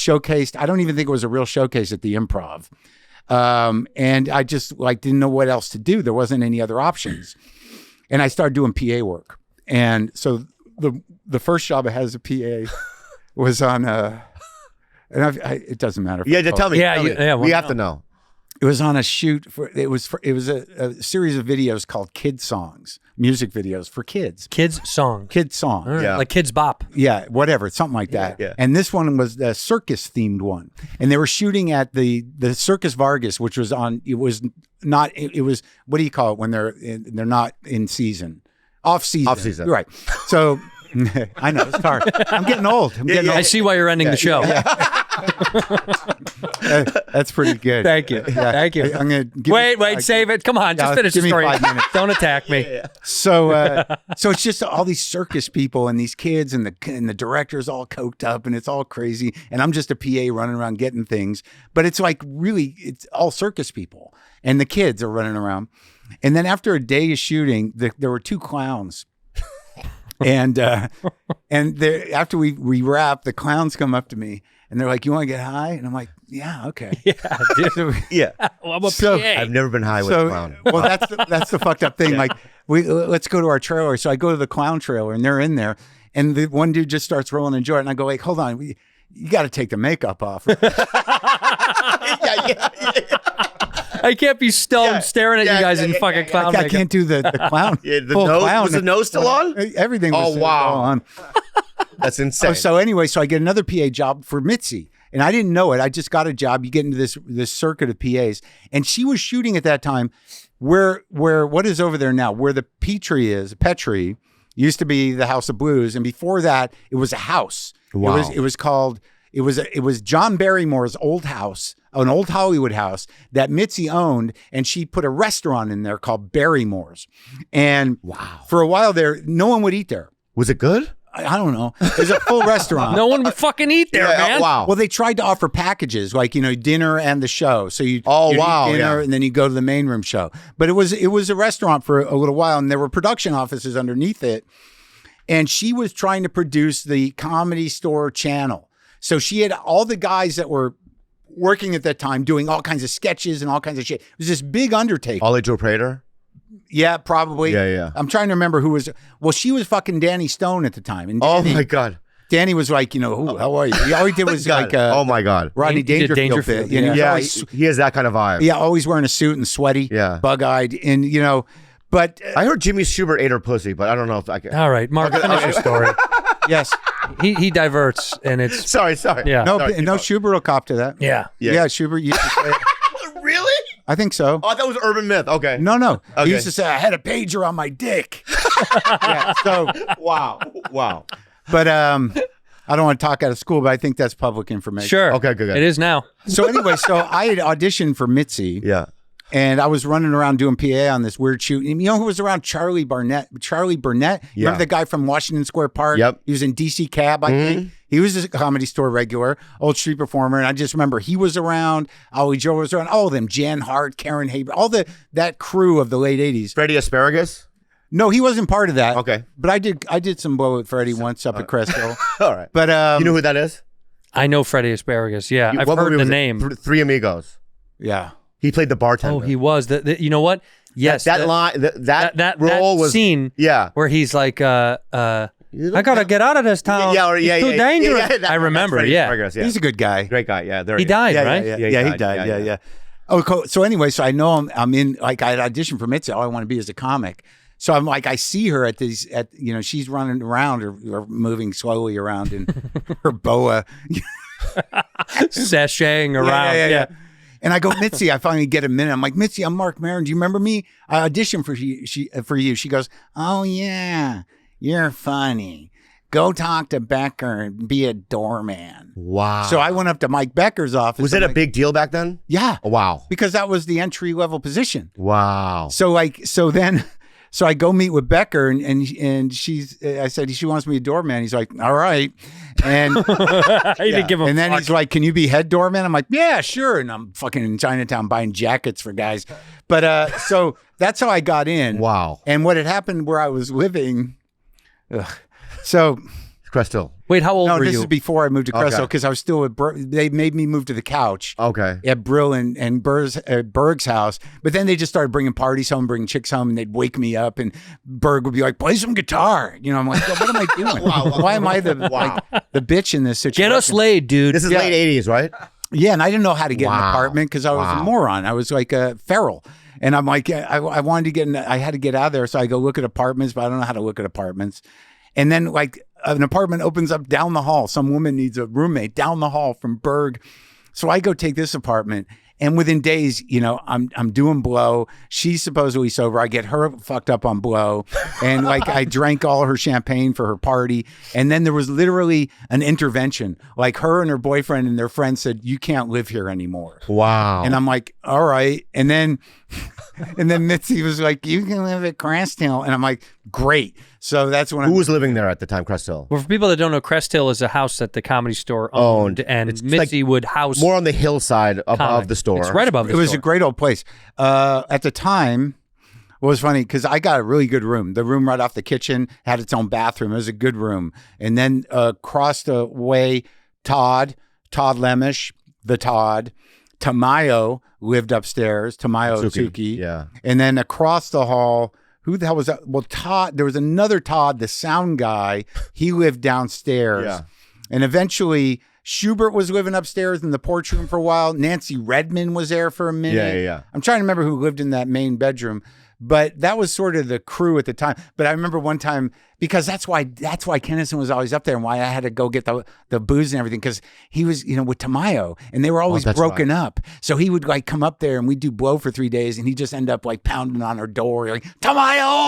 don't even think it was a real showcase at the Improv. And I just, like, didn't know what else to do. There wasn't any other options. And I started doing PA work. And so the first job I had as a PA was on, it doesn't matter. Tell me. Yeah, we have to know. It was on a shoot it was a series of videos called Kid Songs, music videos for kids. Kids song. Right. Yeah. Like Kids Bop. Yeah, whatever, something like that. Yeah. And this one was the circus themed one. And they were shooting at the Circus Vargas, which was what do you call it when they're not in season? Off season. Off season. Right. So I know, it's hard. I'm getting old. I see why you're ending the show. That's pretty good. Thank you. Thank you. I'm gonna wait, save it. Come on, just finish the give me story. 5 minutes. Don't attack me. So it's just all these circus people and these kids and the director's all coked up and it's all crazy. And I'm just a PA running around getting things. But it's like really, it's all circus people and the kids are running around. And then after a day of shooting, there were 2 clowns. And after we wrap, the clowns come up to me and they're like, "You want to get high?" And I'm like, "Yeah, okay." Yeah, dude. Yeah. Well, I'm a PA. I've never been high with a clown. Well, that's the fucked up thing. Like, let's go to our trailer. So I go to the clown trailer and they're in there, and the one dude just starts rolling a joint, and I go like, "Hold on, you got to take the makeup off." yeah. I can't be stoned staring at you guys in fucking clown I makeup. can't do the clown. Yeah, the full nose clown. was the nose still on? Everything was Oh, wow. on. That's insane. So anyway, so I get another PA job for Mitzi, and I didn't know it. I just got a job. You get into this circuit of PAs, and she was shooting at that time where what is over there now, where the Petri used to be the House of Blues, and before that, it was a house. Wow. It was John Barrymore's old house, an old Hollywood house that Mitzi owned, and she put a restaurant in there called Barrymore's. And for a while there, no one would eat there. Was it good? I don't know. There's a full restaurant. No one would fucking eat there, man. Wow. Well, they tried to offer packages like, dinner and the show. So you'd eat dinner and then you go to the main room show. But it was a restaurant for a little while, and there were production offices underneath it. And she was trying to produce the Comedy Store channel. So she had all the guys that were working at that time doing all kinds of sketches and all kinds of shit. It was this big undertaking. Ollie Joe Prater? Yeah, probably. Yeah. I'm trying to remember who was. Well, she was fucking Danny Stone at the time. And Oh my God. Danny was like, how are you? All he did was like, oh my God. Rodney He did Dangerfield. Dangerfield, Yeah, He has that kind of vibe. yeah, always wearing a suit and sweaty, bug-eyed, and but I heard Jimmy Schubert ate her pussy, but I don't know if I can. All right, Mark, finish your story. yes, He diverts, and it's Sorry. yeah. no, Schubert will cop to that. Yeah. Yeah, Schubert used to say it. Really? I think so. Oh, that was urban myth. Okay. No. Okay. He used to say, I had a pager on my dick. Yeah, so, Wow. but I don't want to talk out of school, but I think that's public information. Sure. Okay, good. It is now. So anyway, I had auditioned for Mitzi. Yeah. And I was running around doing PA on this weird shoot. And you know who was around? Charlie Burnett. Yeah. Remember the guy from Washington Square Park? Yep. He was in DC Cab, I think. He was a Comedy Store regular, old street performer. And I just remember he was around. Ollie Joe was around. All of them. Jan Hart, Karen Haber, that crew of the late 80s. Freddie Asparagus? No, he wasn't part of that. Okay. But I did some blow with Freddie once up at Crest Hill. All right. But you know who that is? I know Freddie Asparagus. Yeah, I've What heard movie the was it? name. Three Amigos. yeah. He played the bartender. Oh, he was. You know what? Yes. That line, that role was scene. Yeah. Where he's like, I gotta get out of this town. It's too dangerous. I remember. Freddie Yeah. Asparagus, He's a good guy. great guy. Yeah, there He is. died, right? Yeah, he died. Yeah. Oh, cool. So anyway, so I know I'm in, like, I had auditioned for Mitzi. All I want to be is a comic. So I'm like, I see her she's running around or moving slowly around in her boa. Sashaying around. Yeah. And I go, Mitzi, I finally get a minute. I'm like, Mitzi, I'm Marc Maron. Do you remember me? I auditioned for you. She goes, oh, yeah, you're funny. Go talk to Becker and be a doorman. Wow. So I went up to Mike Becker's office. Was it a big deal back then? Yeah. Oh, wow. Because that was the entry level position. Wow. So I go meet with Becker and I said, she wants me a doorman. He's like, all right. And, He didn't give a and then fuck. he's like, can you be head doorman? I'm like, yeah, sure. And I'm fucking in Chinatown buying jackets for guys. But so that's how I got in. Wow. And what had happened where I was living. So Crest Hill. Wait, how old no, were this you? is before I moved to Crest Okay. Hill because I was still with they made me move to the couch. Okay. At Brill and Berg's house. But then they just started bringing parties home, bringing chicks home, and they'd wake me up, and Berg would be like, play some guitar. You know, I'm like, what am I doing? Why am I the bitch in this situation? Get us laid, dude. This is late 80s, right? Yeah, and I didn't know how to get an Wow. apartment because I was a moron. I was like a feral. And I'm like, I wanted to get I had to get out of there. So I go look at apartments, but I don't know how to look at apartments. And then like an apartment opens up down the hall. Some woman needs a roommate down the hall from Berg. So I go take this apartment. And within days, you know, I'm doing blow. She's supposedly sober. I get her fucked up on blow. And like I drank all her champagne for her party. And then there was literally an intervention. Like her and her boyfriend and their friends said, you can't live here anymore. Wow. And I'm like, all right. And then Mitzi was like, you can live at Crest Hill. And I'm like, great. So that's when Who was living there at the time, Crest Hill? Well, for people that don't know, Crest Hill is a house that the Comedy Store owned, and It's Mitzi like would house more on the hillside above comics. the store. It's right above the It was store. a great old place. At the time, it was funny because I got a really good room. The room right off the kitchen had its own bathroom. It was a good room. And then across the way, Todd Lemish, the Todd, Tamayo lived upstairs. Tamayo Tsuki. Yeah. And then across the hall, who the hell was that? Well, Todd, there was another Todd, the sound guy. He lived downstairs. Yeah. And eventually Schubert was living upstairs in the porch room for a while. Nancy Redmond was there for a minute. Yeah. I'm trying to remember who lived in that main bedroom, but that was sort of the crew at the time. But I remember one time, because that's why Kennison was always up there and why I had to go get the booze and everything, because he was, you know, with Tamayo, and they were always that's broken up. So he would like come up there and we'd do blow for 3 days, and he'd just end up like pounding on her door, like, Tamayo!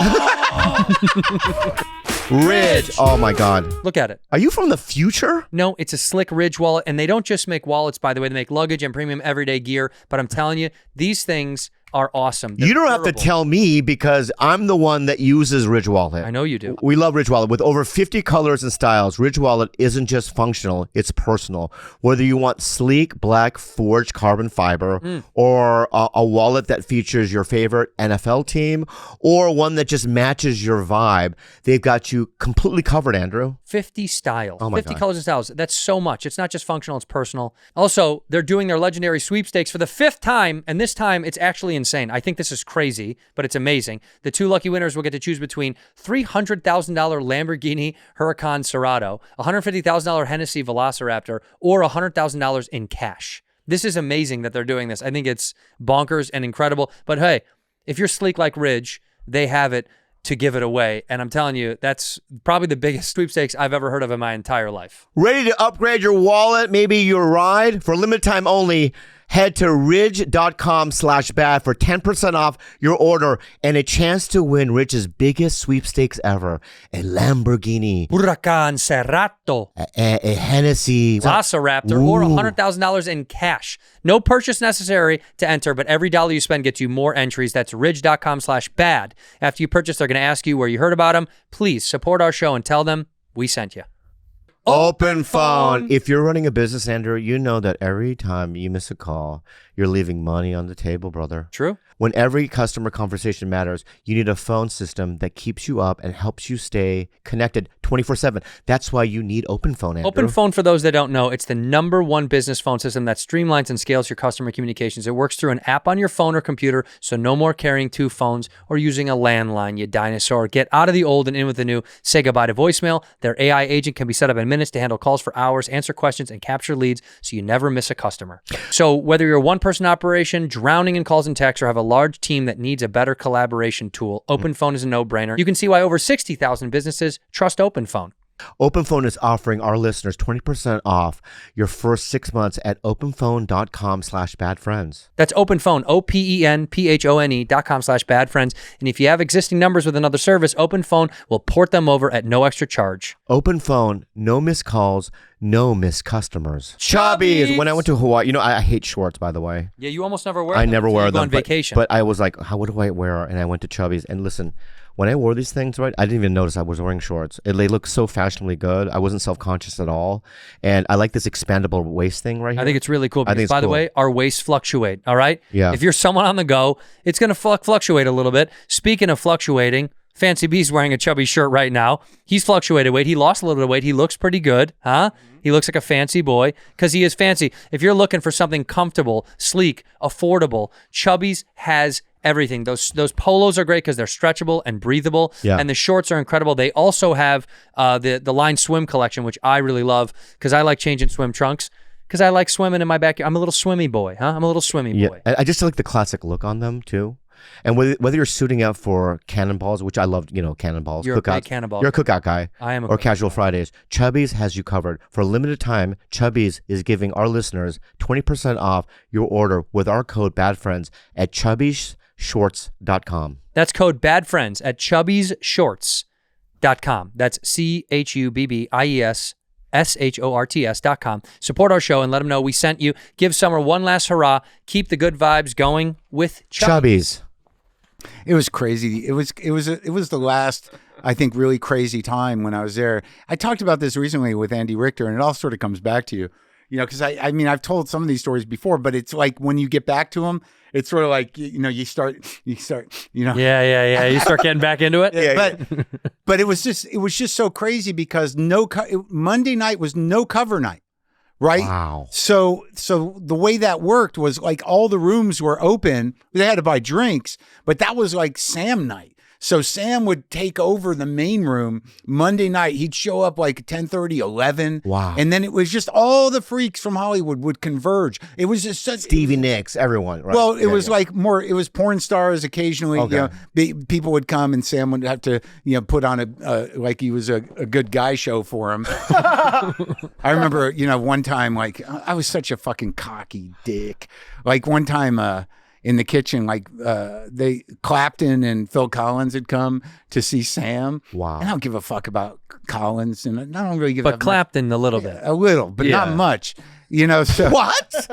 Ridge. Oh my God. Look at it. Are you from the future? No, it's a slick Ridge wallet, and they don't just make wallets, by the way. They make luggage and premium everyday gear, but I'm telling you, these things are awesome. They're You don't have to durable. tell me because I'm the one that uses Ridge Wallet. I know you do. We love Ridge Wallet. With over 50 colors and styles, Ridge Wallet isn't just functional, it's personal. Whether you want sleek, black, forged carbon fiber, or a wallet that features your favorite NFL team, or one that just matches your vibe, they've got you completely covered, Andrew. 50 styles. Oh my 50 God. colors and styles. That's so much. It's not just functional, it's personal. Also, they're doing their legendary sweepstakes for the 5th time, and this time it's actually insane. I think this is crazy, but it's amazing. The 2 lucky winners will get to choose between $300,000 Lamborghini Huracan Cerrado, $150,000 Hennessy Velociraptor, or $100,000 in cash. This is amazing that they're doing this. I think it's bonkers and incredible. But hey, if you're sleek like Ridge, they have it to give it away. And I'm telling you, that's probably the biggest sweepstakes I've ever heard of in my entire life. Ready to upgrade your wallet, maybe your ride? For a limited time only, Head to ridge.com/bad for 10% off your order and a chance to win Ridge's biggest sweepstakes ever. A Lamborghini, Huracan Cerrato, a Hennessy, Velociraptor, or $100,000 in cash. No purchase necessary to enter, but every dollar you spend gets you more entries. That's ridge.com/bad. After you purchase, they're going to ask you where you heard about them. Please support our show and tell them we sent you. Open phone. If you're running a business, Andrew, you know that every time you miss a call, you're leaving money on the table, brother. True. When every customer conversation matters, you need a phone system that keeps you up and helps you stay connected 24/7. That's why you need Open Phone, Andrew. Open Phone, for those that don't know, it's the #1 business phone system that streamlines and scales your customer communications. It works through an app on your phone or computer, so no more carrying 2 phones or using a landline, you dinosaur. Get out of the old and in with the new. Say goodbye to voicemail. Their AI agent can be set up in minutes to handle calls for hours, answer questions, and capture leads so you never miss a customer. So whether you're a one-person operation, drowning in calls and texts, or have a large team that needs a better collaboration tool, Open Phone is a no-brainer. You can see why over 60,000 businesses trust Open Phone. Open Phone is offering our listeners 20% off your first 6 months at openphone.com/badfriends. That's Open Phone, OPENPHONE.com/badfriends. And if you have existing numbers with another service, Open Phone will port them over at no extra charge. Open Phone, no missed calls, no missed customers. Chubbies. When I went to Hawaii, I hate shorts, by the way. Yeah, you almost never wear I them. never wear them on vacation. But I was like, what do I wear? And I went to Chubbies. And listen, when I wore these things, right, I didn't even notice I was wearing shorts. They look so fashionably good. I wasn't self-conscious at all. And I like this expandable waist thing right here. I think it's really cool I think because, it's by the cool. way, our waists fluctuate, all right? Yeah. If you're someone on the go, it's going to fluctuate a little bit. Speaking of fluctuating, Fancy B's wearing a chubby shirt right now. He's fluctuated weight. He lost a little bit of weight. He looks pretty good, huh? He looks like a fancy boy because he is fancy. If you're looking for something comfortable, sleek, affordable, Chubby's has everything. Those polos are great because they're stretchable and breathable, and the shorts are incredible. They also have the line swim collection, which I really love because I like changing swim trunks because I like swimming in my backyard. I'm a little swimmy boy, huh? I'm a little swimmy boy. I just like the classic look on them too. And whether you're suiting up for cannonballs, which I love, cannonballs. You're cookouts. a big cannonball You're a guy. cookout guy. I am a Or cookout Casual guy. Fridays. Chubbies has you covered. For a limited time, Chubbies is giving our listeners 20% off your order with our code BADFRIENDS at chubbiesshorts.com. That's code BADFRIENDS at chubbiesshorts.com. That's CHUBBIESSHORTS.com. Support our show and let them know we sent you. Give summer one last hurrah. Keep the good vibes going with Chubbies. It was crazy. It was the last, I think, really crazy time when I was there. I talked about this recently with Andy Richter, and it all sort of comes back to you, because I mean, I've told some of these stories before, but it's like when you get back to them, it's sort of like, you start. Yeah. You start getting back into it. But it was just so crazy because Monday night was no cover night. Right. Wow. So the way that worked was like all the rooms were open. They had to buy drinks, but that was like Sam night. So Sam would take over the main room Monday night. He'd show up like 10:30, 11. Wow. And then it was just all the freaks from Hollywood would converge. It was just such Stevie Nicks, everyone. Right? Well, it was like more. It was porn stars occasionally. Okay. People would come, and Sam would have to, put on a like he was a good guy show for him. I remember, one time, like I was such a fucking cocky dick. Like one time, in the kitchen, like Clapton and Phil Collins had come to see Sam. Wow. And I don't give a fuck about Collins, and I don't really give. But that Clapton a little bit. a little, but Yeah. not much. So What? he's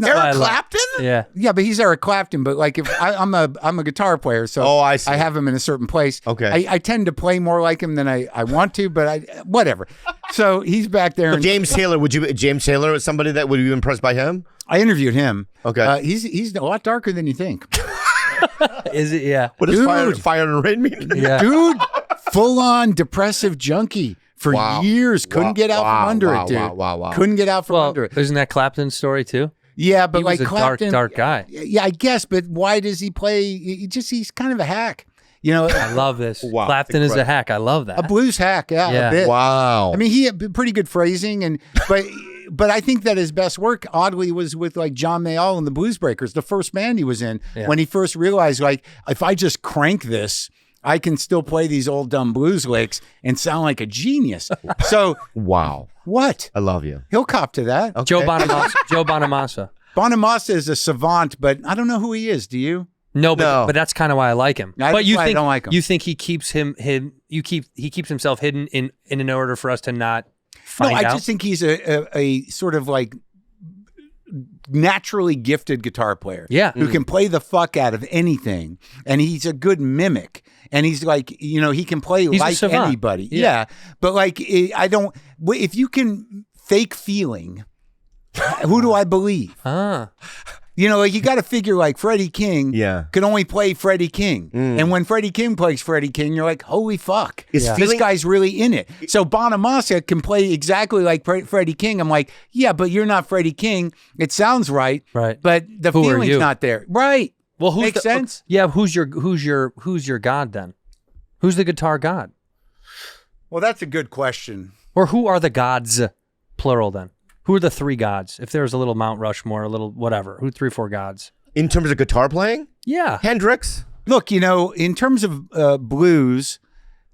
not. Eric Clapton? Yeah. Yeah, but he's Eric Clapton. But like, if I'm a guitar player, so Oh, I see. I have him in a certain place. Okay. I tend to play more like him than I want to, but whatever. So he's back there. And James Taylor, James Taylor is somebody that would you be impressed by him? I interviewed him. Okay. He's a lot darker than you think. Is it? Yeah. What does Dude. fire and rain mean? Yeah. Dude, full on depressive junkie for Wow. years. Couldn't Wow. get out Wow. from under Wow. it, dude. Wow. Couldn't get out from Well, under it. isn't that Clapton's story too? Yeah, but He was like a Clapton, dark guy. Yeah, I guess. But why does he play? He's kind of a hack. I love this. Wow. Clapton is a hack. I love that. A blues hack. Yeah, Yeah. a bit. Wow. I mean, he had pretty good phrasing, but I think that his best work, oddly, was with like John Mayall and the Blues Breakers, the first band he was in, Yeah. when he first realized, like, if I just crank this, I can still play these old dumb blues licks and sound like a genius. So Wow. what? I love you. He'll cop to that. Okay. Joe Bonamassa. Joe Bonamassa. Bonamassa is a savant, but I don't know who he is. Do you? No, but No. but that's kind of why I like him. That's But you why I think don't like him. you think he keeps he keeps himself hidden in order for us to not find No, I out? just think he's a sort of like naturally gifted guitar player. Yeah. Who can play the fuck out of anything. And he's a good mimic. And he's like, he can play He's a like savant. anybody. Yeah. Yeah. But like, if you can fake feeling, who do I believe? Like you got to figure like Freddie King can only play Freddie King. And when Freddie King plays Freddie King, you're like, holy fuck. Is This feeling- guy's really in it. So Bonamassa can play exactly like Freddie King. I'm like, yeah, but you're not Freddie King. It sounds right. Right. But the Who are feeling's you? not there. Right. Well, who's Makes sense? Yeah, who's your god then? Who's the guitar god? Well, that's a good question. Or who are the gods, plural then? Who are the three gods? If there's a little Mount Rushmore, a little whatever, who 3 or 4 gods? In terms of guitar playing, Yeah. Hendrix. Look, in terms of blues,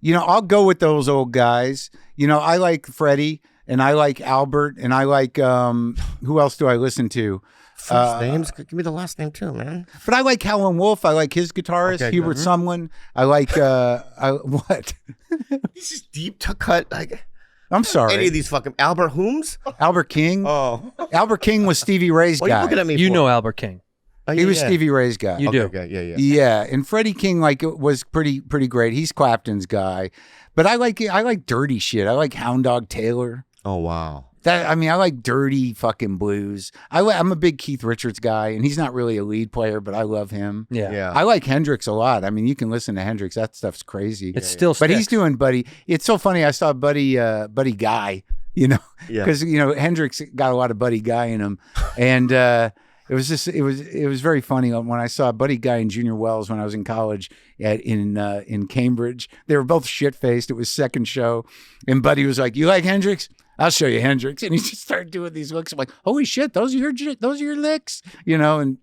I'll go with those old guys. I like Freddie and I like Albert and I like, who else do I listen to? First names. Give me the last name too, man. But I like Howlin' Wolf. I like his guitarist, Okay, Hubert good. Sumlin. I like, what? This is deep cut. Like I'm sorry. any of these fucking Albert Hooms. Albert King. Oh, Albert King was Stevie Ray's what are you guy. looking at me You for? know Albert King. Oh, He yeah, was yeah. Stevie Ray's guy. You do. Okay, yeah. Yeah, and Freddie King was pretty great. He's Clapton's guy, but I like dirty shit. I like Hound Dog Taylor. Oh wow. I like dirty fucking blues. I'm a big Keith Richards guy, and he's not really a lead player, but I love him. Yeah. Yeah. I like Hendrix a lot. I mean, you can listen to Hendrix. That stuff's crazy. It's still But he's sticks. doing Buddy. It's so funny. I saw Buddy Guy, Yeah. because Hendrix got a lot of Buddy Guy in him, and it was very funny when I saw Buddy Guy and Junior Wells when I was in college in Cambridge. They were both shit faced. It was second show, and Buddy was like, "You like Hendrix? I'll show you Hendrix." And he just started doing these licks. I'm like, holy shit, those are your licks,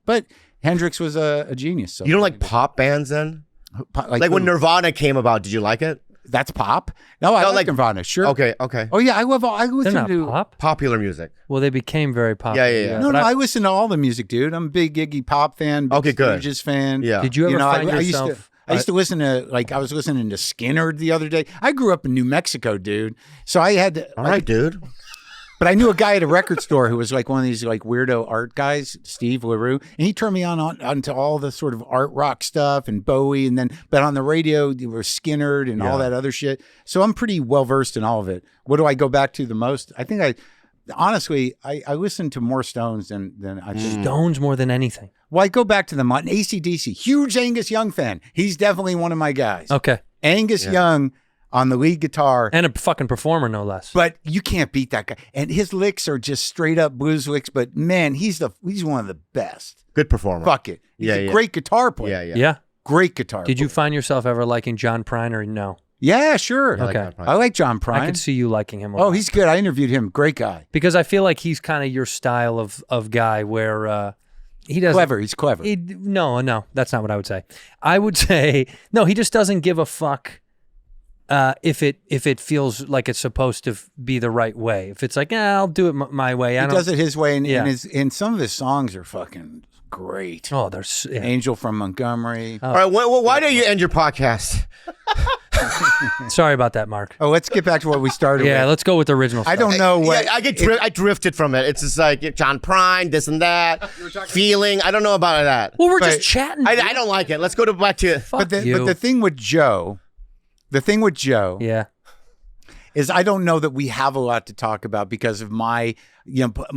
but Hendrix was a genius. So You don't like pop bands then? Like when who? Nirvana came about, did you like it? That's pop. No, I No, like like- Nirvana. Sure. Okay. Oh yeah, I They're listen not to. pop. Popular music. Well, they became very popular. Yeah. No, but I listen to all the music, dude. I'm a big Iggy Pop fan. Big Okay, good. Stooges fan. Yeah. Did you ever find I yourself? I used to listen to I was listening to Skinner the other day. I grew up in New Mexico, dude. So I had to, All right, dude. but I knew a guy at a record store who was like one of these like weirdo art guys, Steve LaRue, and he turned me onto all the sort of art rock stuff and Bowie, but on the radio you were Skinner and all that other shit. So I'm pretty well versed in all of it. What do I go back to the most? I think honestly I listen to more Stones than I just. Stones more than anything. Well, I go back to them on AC/DC. Huge Angus Young fan. He's definitely one of my guys. Okay. Angus Young on the lead guitar. And a fucking performer, no less. But you can't beat that guy. And his licks are just straight up blues licks. But man, he's one of the best. Good performer. Fuck it. He's Yeah, a yeah. great guitar player. Yeah. Yeah. Great guitar Did you player. find yourself ever liking John Prine or no? Yeah, sure. I like Okay. that part. I like John Prine. I could see you liking him a Oh, lot. he's good. I interviewed him. Great guy. Because I feel like he's kind of your style of guy where he doesn't. Clever. He's clever. No, that's not what I would say. I would say no. He just doesn't give a fuck if it feels like it's supposed to be the right way. If it's like, I'll do it my way. He does it his way. And, Yeah. and some of his songs are fucking great. Oh, there's yeah. Angel from Montgomery. All right. Why don't you end your podcast? Sorry about that, Mark. Oh, let's get back to what we started Yeah, with. let's go with the original. I stuff. don't know what. Yeah, I drifted from it. It's just like John Prine, this and that, feeling. I don't know about that. Well, we're But just chatting. I don't like it. Let's go back to. Fuck but you. the thing with Joe, yeah. is I don't know that we have a lot to talk about because of my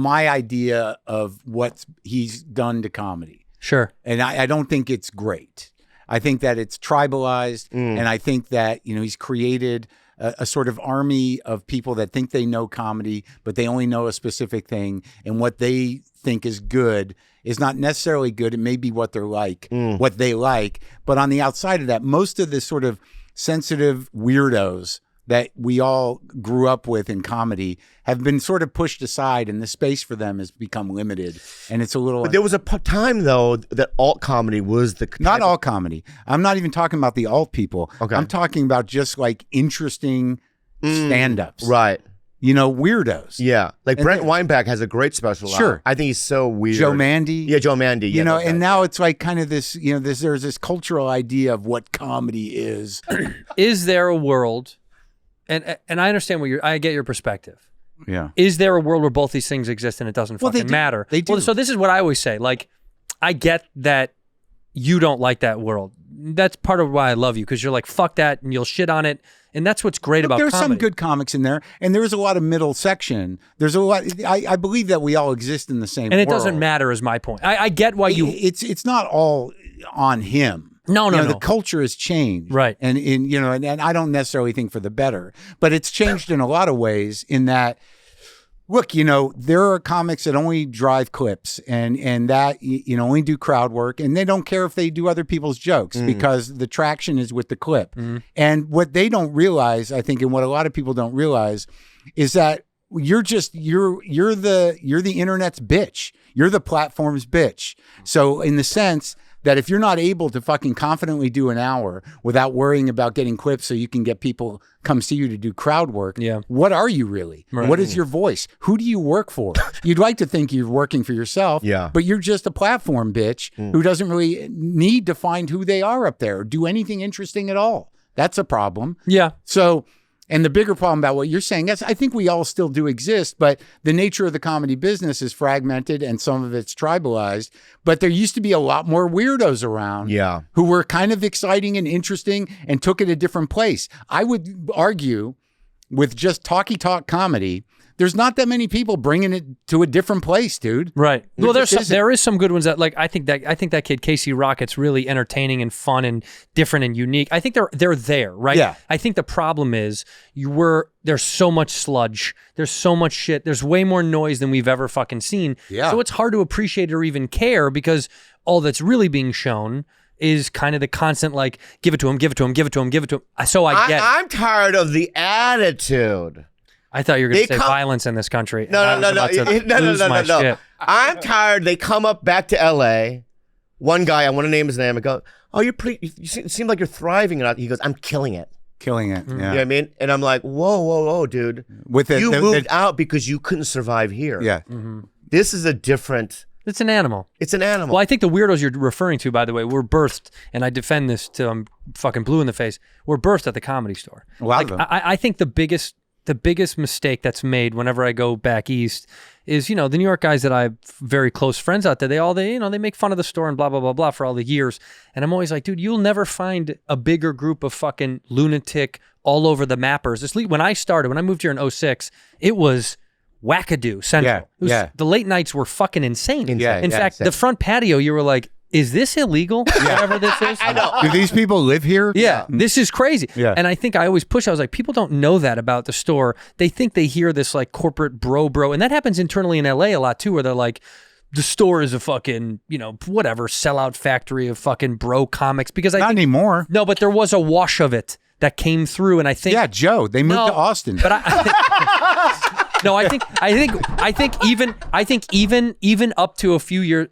idea of what he's done to comedy. Sure. And I don't think it's great. I think that it's tribalized, and I think that he's created a sort of army of people that think they know comedy, but they only know a specific thing, and what they think is good is not necessarily good. It may be what they're like, what they like, but on the outside of that, most of the sort of sensitive weirdos that we all grew up with in comedy have been sort of pushed aside, and the space for them has become limited. And it's a little. But there was a time though that alt comedy was the not all comedy. I'm not even talking about the alt people. Okay. I'm talking about just like interesting stand-ups. right. You know, weirdos. Yeah, like And Brent then- Weinbach has a great special. out. Sure. I think he's so weird. Joe Mandy. Yeah, Joe Mandy. You yeah, know, that and guy. now it's like kind of this, you know, there's this cultural idea of what comedy is. Is there a world, and I understand I get your perspective. Yeah. Is there a world where both these things exist and it doesn't Well, they fucking do. matter? They do. Well, so this is what I always say. Like, I get that you don't like that world. That's part of why I love you, because you're like, fuck that, and you'll shit on it. And that's what's great about There's comedy. some good comics in there, and there's a lot of middle section. There's a lot. I believe that we all exist in the same And it world. doesn't matter is my point. I get why you... It's not all on him. No, no, You know, no. The culture has changed, Right. And and I don't necessarily think for the better, but it's changed in a lot of ways. In that, look, there are comics that only drive clips and that only do crowd work, and they don't care if they do other people's jokes because the traction is with the clip. And what they don't realize, I think, and what a lot of people don't realize, is that you're the internet's bitch. You're the platform's bitch. So in the sense that if you're not able to fucking confidently do an hour without worrying about getting clips so you can get people come see you to do crowd work, what are you really? Right. What is your voice? Who do you work for? You'd like to think you're working for yourself, but you're just a platform bitch who doesn't really need to find who they are up there or do anything interesting at all. That's a problem. Yeah. So... And the bigger problem about what you're saying, I think we all still do exist, but the nature of the comedy business is fragmented and some of it's tribalized. But there used to be a lot more weirdos around who were kind of exciting and interesting and took it a different place. I would argue with just talky talk comedy, there's not that many people bringing it to a different place, dude. Right. Well, there is some good ones that, like, I think that kid Casey Rocket's really entertaining and fun and different and unique. I think they're there, right? Yeah. I think the problem is there's so much sludge. There's so much shit. There's way more noise than we've ever fucking seen. Yeah. So it's hard to appreciate or even care because all that's really being shown is kind of the constant, like, give it to him, give it to him, give it to him, give it to him. So I get it. I'm tired of the attitude. I thought you were going to say violence in this country. No. I'm tired. They come up back to L.A. One guy, I want to name his name. I go, oh, you seem like you're thriving. And he goes, I'm killing it. Killing it. You know what I mean? And I'm like, whoa, dude. You moved out because you couldn't survive here. Yeah. This is a different... It's an animal. It's an animal. Well, I think the weirdos you're referring to, by the way, were birthed, and I defend this till I'm fucking blue in the face, were birthed at the Comedy Store. A lot of them. I think the biggest mistake that's made whenever I go back east is, the New York guys that I have very close friends out there, they make fun of the store and blah, blah, blah, blah for all the years. And I'm always like, dude, you'll never find a bigger group of fucking lunatic all over the mappers. When I moved here in 2006, it was wackadoo central. The late nights were fucking insane. In fact, the front patio, you were like, is this illegal? Whatever this is. I know. Do these people live here? Yeah, this is crazy. Yeah. And I think I always push, I was like, people don't know that about the store. They think they hear this like corporate bro. And that happens internally in LA a lot too, where they're like, the store is a fucking, whatever, sellout factory of fucking bro comics. Because Not anymore. No, but there was a wash of it that came through. And I think. Yeah, Joe, they moved to Austin. But I think even up to a few years,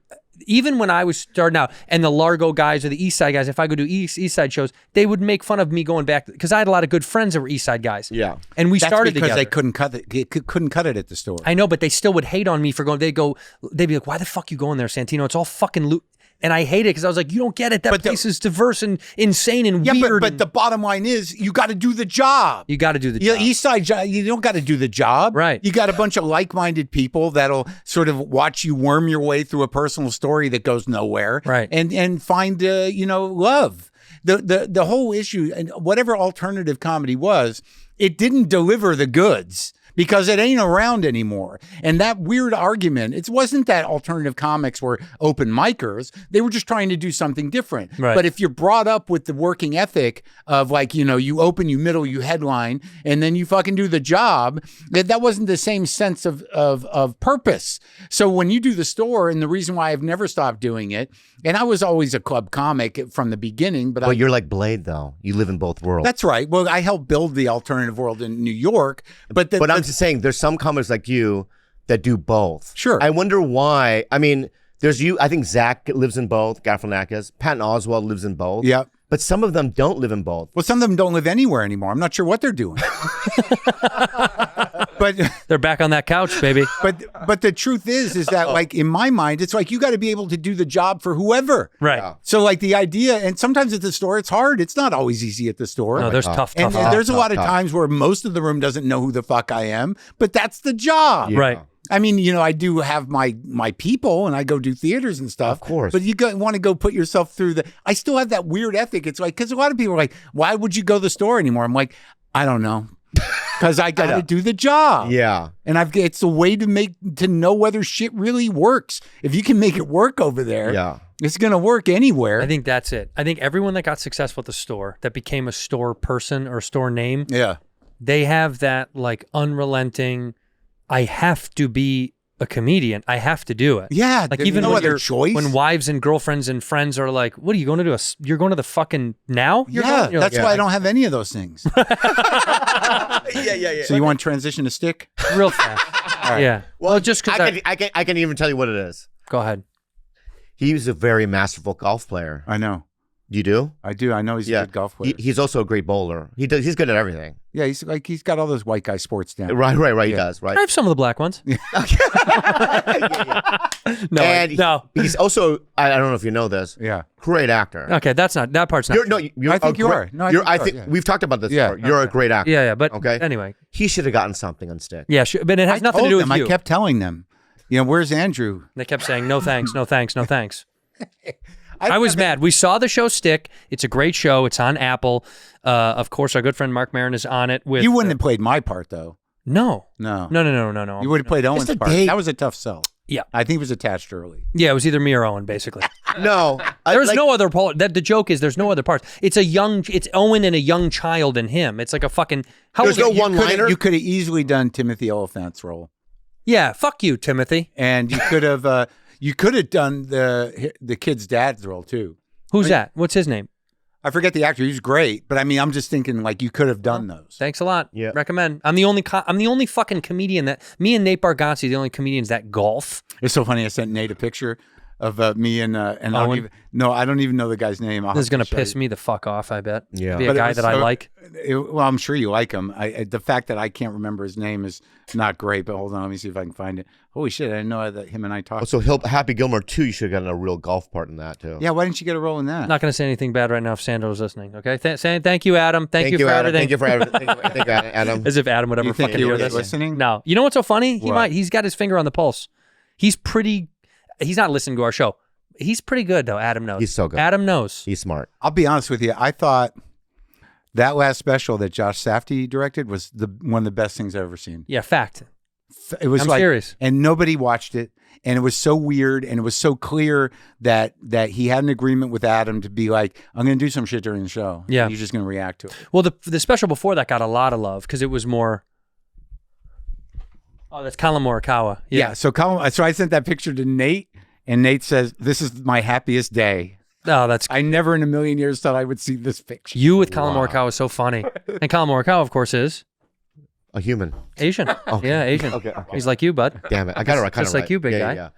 even when I was starting out, and the Largo guys or the East Side guys, if I go do East Side shows, they would make fun of me going back because I had a lot of good friends that were East Side guys. Yeah, and we That's started because together. they couldn't cut it. They couldn't cut it at the store. I know, but they still would hate on me for going. They'd be like, "Why the fuck you going there, Santino? It's all fucking loot." And I hate it because I was like, you don't get it. That place is diverse and insane and weird. But the bottom line is you got to do the job. You got to do the job. East Side, you don't got to do the job. Right. You got a bunch of like-minded people that'll sort of watch you worm your way through a personal story that goes nowhere. Right. And find, love. The whole issue, and whatever alternative comedy was, it didn't deliver the goods because it ain't around anymore. And that weird argument, it wasn't that alternative comics were open micers. They were just trying to do something different. Right. But if you're brought up with the working ethic of like, you know, you open, you middle, you headline, and then you fucking do the job, that wasn't the same sense of purpose. So when you do the store, and the reason why I've never stopped doing it, and I was always a club comic from the beginning, but you're like Blade, though. You live in both worlds. That's right. Well, I helped build the alternative world in New York, but I'm just saying, there's some comics like you that do both. Sure. I wonder why. I mean, there's you. I think Zach lives in both. Galifianakis. Patton Oswalt lives in both. Yep. But some of them don't live in both. Well, some of them don't live anywhere anymore. I'm not sure what they're doing. But They're back on that couch, baby. but the truth is that like in my mind, it's like you got to be able to do the job for whoever. Right. Yeah. So like the idea, and sometimes at the store, it's hard. It's not always easy at the store. No, there's tough. and there's a lot of times where most of the room doesn't know who the fuck I am, but that's the job. Yeah. Right. I mean, you know, I do have my people, and I go do theaters and stuff. Of course. But you want to go put yourself through I still have that weird ethic. It's like, because a lot of people are like, why would you go to the store anymore? I'm like, I don't know. Because I got to do the job. Yeah. And it's a way to know whether shit really works. If you can make it work over there, Yeah. it's going to work anywhere. I think that's it. I think everyone that got successful at the store, that became a store person or store name, Yeah. they have that like unrelenting, I have to be a comedian. I have to do it. Yeah. Like there's even no when other choice. when wives and girlfriends and friends are like, what are you going to do? You're going to the fucking now? You're Yeah. going? You're That's like, why I don't have any of those things. Yeah. So you want to transition to stick? real fast. Yeah. Well, just because I can even tell you what it is. go ahead. He was a very masterful golf player. I know. You do? I do. I know he's a good golf player. He's also a great bowler. He's good at everything. Yeah, he's got all those white guy sports down. Right. He does. Right. I have some of the black ones. No, And no. he's also, I don't know if you know this. Yeah. Great actor. Okay, that part's not. You're I think a you great- are. No, I you're- think you are, think yeah. we've talked about this Yeah. before. You're a great actor. Yeah, but Okay. anyway. He should have gotten something on stick. Yeah, sure, but it has nothing to do with you. I kept telling them, you know, where's Andrew? They kept saying, no thanks, no thanks, no thanks. I was mad. We saw the show Stick. It's a great show. It's on Apple. Of course, our good friend Marc Maron is on it with... You wouldn't have played my part, though. No. No. No. You would have played Owen's a part. date. That was a tough sell. Yeah. I think it was attached early. Yeah, it was either me or Owen, basically. No. There's no other part. The joke is there's no other parts. It's Owen and a young child and him. It's like a fucking... There's no You one-liner? could have easily done Timothy Oliphant's role. Yeah, fuck you, Timothy. And you could have done the kid's dad's role, too. Who's that? What's his name? I forget the actor. He's great, but I mean, I'm just thinking like you could have done those. Thanks a lot. Yeah. Recommend. I'm the only fucking comedian that... Me and Nate Bargatze, the only comedians that golf. It's so funny. I sent Nate a picture of me and I Owen? don't even know the guy's name. This is going to piss me the fuck off, I bet. Yeah. Be a But it guy was that I so- like. Well, I'm sure you like him. The fact that I can't remember his name is not great, but hold on, let me see if I can find it. Holy shit, I didn't know that him and I talked. So Happy Gilmore 2, you should have gotten a real golf part in that, too. Yeah, why didn't you get a role in that? I'm not going to say anything bad right now if Sando's listening, okay? Thank you, Adam. Thank you for Adam. everything. Thank you for everything. Thank you, Adam. As if Adam would You ever think fucking he hear was this. listening? No. You know what's so funny? What? He's got his finger on the pulse. He's not listening to our show. He's pretty good, though. Adam knows. He's so good. Adam knows. He's smart. I'll be honest with you. I thought that last special that Josh Safdie directed was one of the best things I've ever seen. Yeah, fact. It was I'm like, serious. and nobody watched it, and it was so weird, and it was so clear that he had an agreement with Adam to be like, I'm going to do some shit during the show. Yeah. And you're just going to react to it. Well, the special before that got a lot of love because it was more... Oh, that's Colin Morikawa. Yeah. So I sent that picture to Nate, and Nate says, "This is my happiest day. Oh, that's... I never in a million years thought I would see this picture." You with Colin Morikawa is so funny. And Colin Morikawa, of course, is A human. Asian. Yeah, Asian. Okay. He's like you, bud. Damn it. I got it right. Just like you, big guy. Yeah.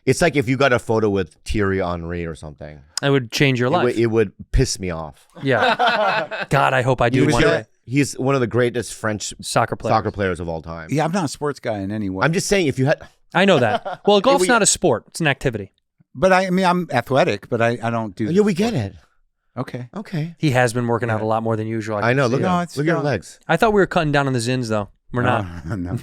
It's like if you got a photo with Thierry Henry or something. It would change your life. It would piss me off. Yeah. God, I hope I do one day. He's one of the greatest French Soccer players of all time. Yeah, I'm not a sports guy in any way. I'm just saying, if you had... I know that. Well, golf's not a sport. It's an activity. But I mean, I'm athletic, but I don't do. Yeah, we get it. Okay. Okay. He has been working out a lot more than usual. I know. Look No, at it's look at your not. legs. I thought we were cutting down on the zins, though. We're not. No.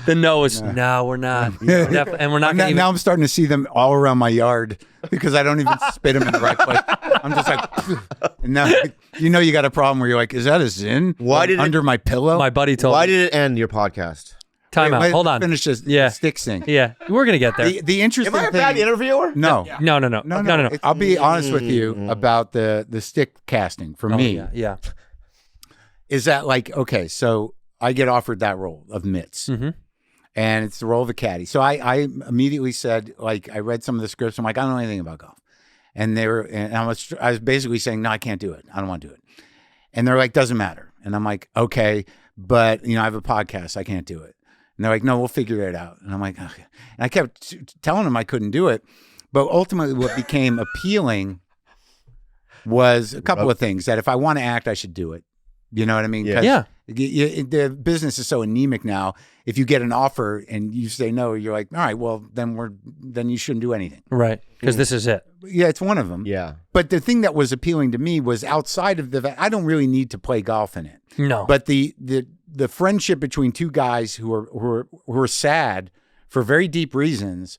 The no is no, we're not. And we're not going to Now I'm starting to see them all around my yard because I don't even spit them in the right place. I'm just like, and now you got a problem where you're like, is that a Zin? Why did it- under my pillow? My buddy told Why me. did it end your podcast? Time out. Wait, Hold on. Finish this Yeah. sticks thing. Yeah, we're gonna get there. The interesting Am I a thing. bad interviewer? No. No. I'll be honest with you about the stick casting for me. Yeah. Is that like, okay, so I get offered that role of Mitts. And it's the role of a caddy. So I immediately said, like, I read some of the scripts. I'm like, I don't know anything about golf. And I was basically saying, no, I can't do it. I don't want to do it. And they're like, doesn't matter. And I'm like, okay, but I have a podcast. I can't do it. And they're like, no, we'll figure it out. And I'm like, okay. And I kept telling them I couldn't do it. But ultimately what became appealing was a couple of things, that if I want to act, I should do it. You know what I mean? Yeah. The business is so anemic now. If you get an offer and you say no, you're like, all right, well, then you shouldn't do anything. Right. Because this is it. Yeah, it's one of them. Yeah. But the thing that was appealing to me was outside of I don't really need to play golf in it. No. But the friendship between two guys who are sad for very deep reasons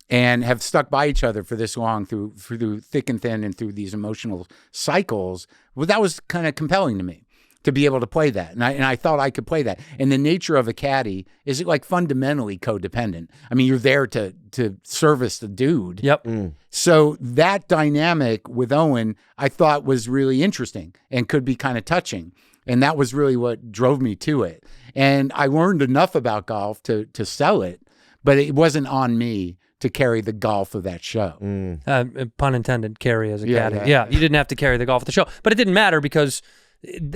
and have stuck by each other for this long through thick and thin and through these emotional cycles, well, that was kind of compelling to me to be able to play that. And I thought I could play that. And the nature of a caddy is like fundamentally codependent. I mean, you're there to service the dude. Yep. So that dynamic with Owen, I thought was really interesting and could be kind of touching. And that was really what drove me to it. And I learned enough about golf to sell it, but it wasn't on me to carry the golf of that show. Pun intended, carry as a caddy. yeah. Yeah, you didn't have to carry the golf of the show. But it didn't matter because,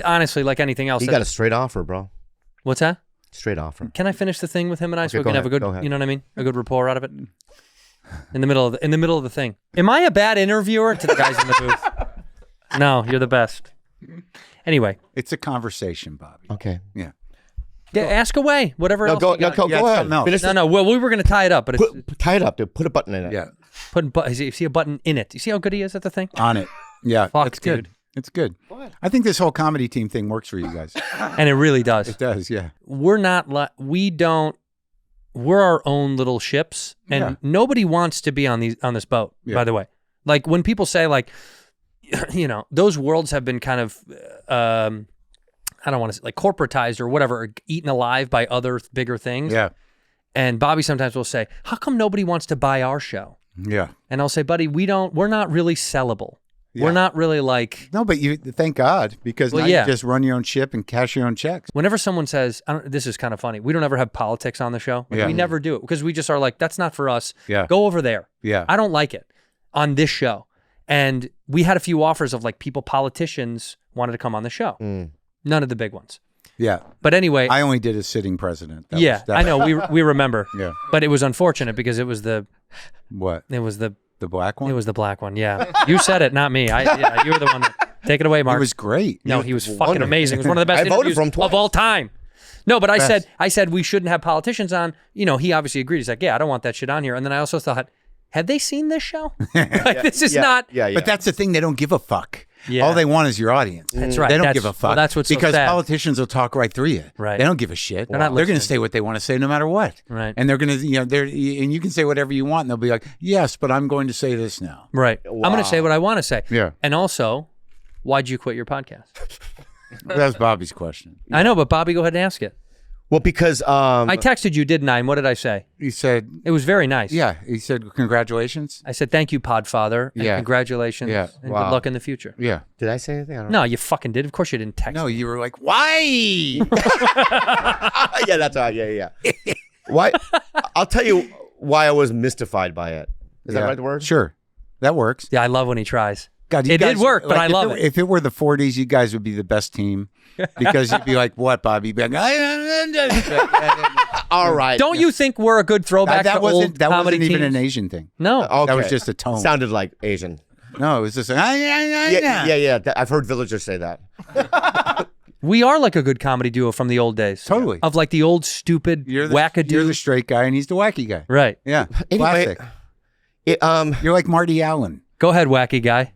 honestly, like anything else. He got a straight offer, bro. What's that? Straight offer. Can I finish the thing with him and I so we go can have a ahead, good, go ahead. you know what I mean? A good rapport out of it? In the middle of the thing. Am I a bad interviewer to the guys in the booth? No, you're the best. Anyway. It's a conversation, Bobby. Okay. Yeah. Yeah, ask away. Whatever else. Go you got. ahead. no. Finish No. Well, we were going to tie it up, but it's tie it up, dude. Put a button in it. Yeah. you see a button in it. You see how good he is at the thing? On it. Yeah. Fuck, That's good. dude. It's good. I think this whole comedy team thing works for you guys. And it really does. It does, yeah. We're our own little ships, and nobody wants to be on this boat, by the way. Like when people say like, those worlds have been kind of, I don't want to say like corporatized or whatever, or eaten alive by other bigger things. Yeah. And Bobby sometimes will say, how come nobody wants to buy our show? Yeah. And I'll say, buddy, we're not really sellable. Yeah. We're not really like. No, but thank God, because now you just run your own ship and cash your own checks. Whenever someone says, this is kind of funny, we don't ever have politics on the show. Like, we never do it because we just are like, that's not for us. Yeah. Go over there. Yeah. I don't like it on this show. And we had a few offers of like politicians wanted to come on the show. None of the big ones. Yeah. But anyway. I only did a sitting president. I know. We remember. Yeah. But it was unfortunate because it was the. What? It was the black one? It was the black one, yeah. You said it, not me. You were the one that. Take it away, Mark. It was great. No, he was fucking amazing. It was one of the best interviews of all time. No, but I said we shouldn't have politicians on. He obviously agreed. He's like, yeah, I don't want that shit on here. And then I also thought, have they seen this show? This is not. Yeah. But that's the thing. They don't give a fuck. Yeah. All they want is your audience. That's right. They don't give a fuck. Well, that's what's so because sad. politicians will talk right through you. Right. They don't give a shit. They're not They're going listening. to say what they want to say no matter what. Right. And they're going to, and you can say whatever you want, and they'll be like, yes, but I'm going to say this now. Right. Wow. I'm going to say what I want to say. Yeah. And also, why'd you quit your podcast? That was Bobby's question. I know, but Bobby, go ahead and ask it. Well, because I texted you, didn't I? And what did I say? He said, It was very nice. yeah, he said, congratulations. I said, thank you, Podfather. And Yeah. congratulations. Yeah. And Wow. good luck in the future. Yeah. did I say anything? I don't No, you fucking did. Of course you didn't text No, me. you were like, why? yeah, that's right. Yeah. Why? I'll tell you why I was mystified by it. Is that Yeah. right? The word? Sure. That works. Yeah, I love when he tries. God, you It did guys- work, but I love it. If it were the 40s, you guys would be the best team because you'd be like, what, Bobby? You'd be like, All right. Don't you think we're a good throwback to old that comedy wasn't even teams? an Asian thing. No. Okay. That was just a tone. Sounded like Asian. No, it was just Yeah. I've heard villagers say that. We are like a good comedy duo from the old days. Totally. Of like the old stupid You're wackadoo. the straight guy and he's the wacky guy. Right. Yeah. Anyway, Classic. You're like Marty Allen. Go ahead, wacky guy.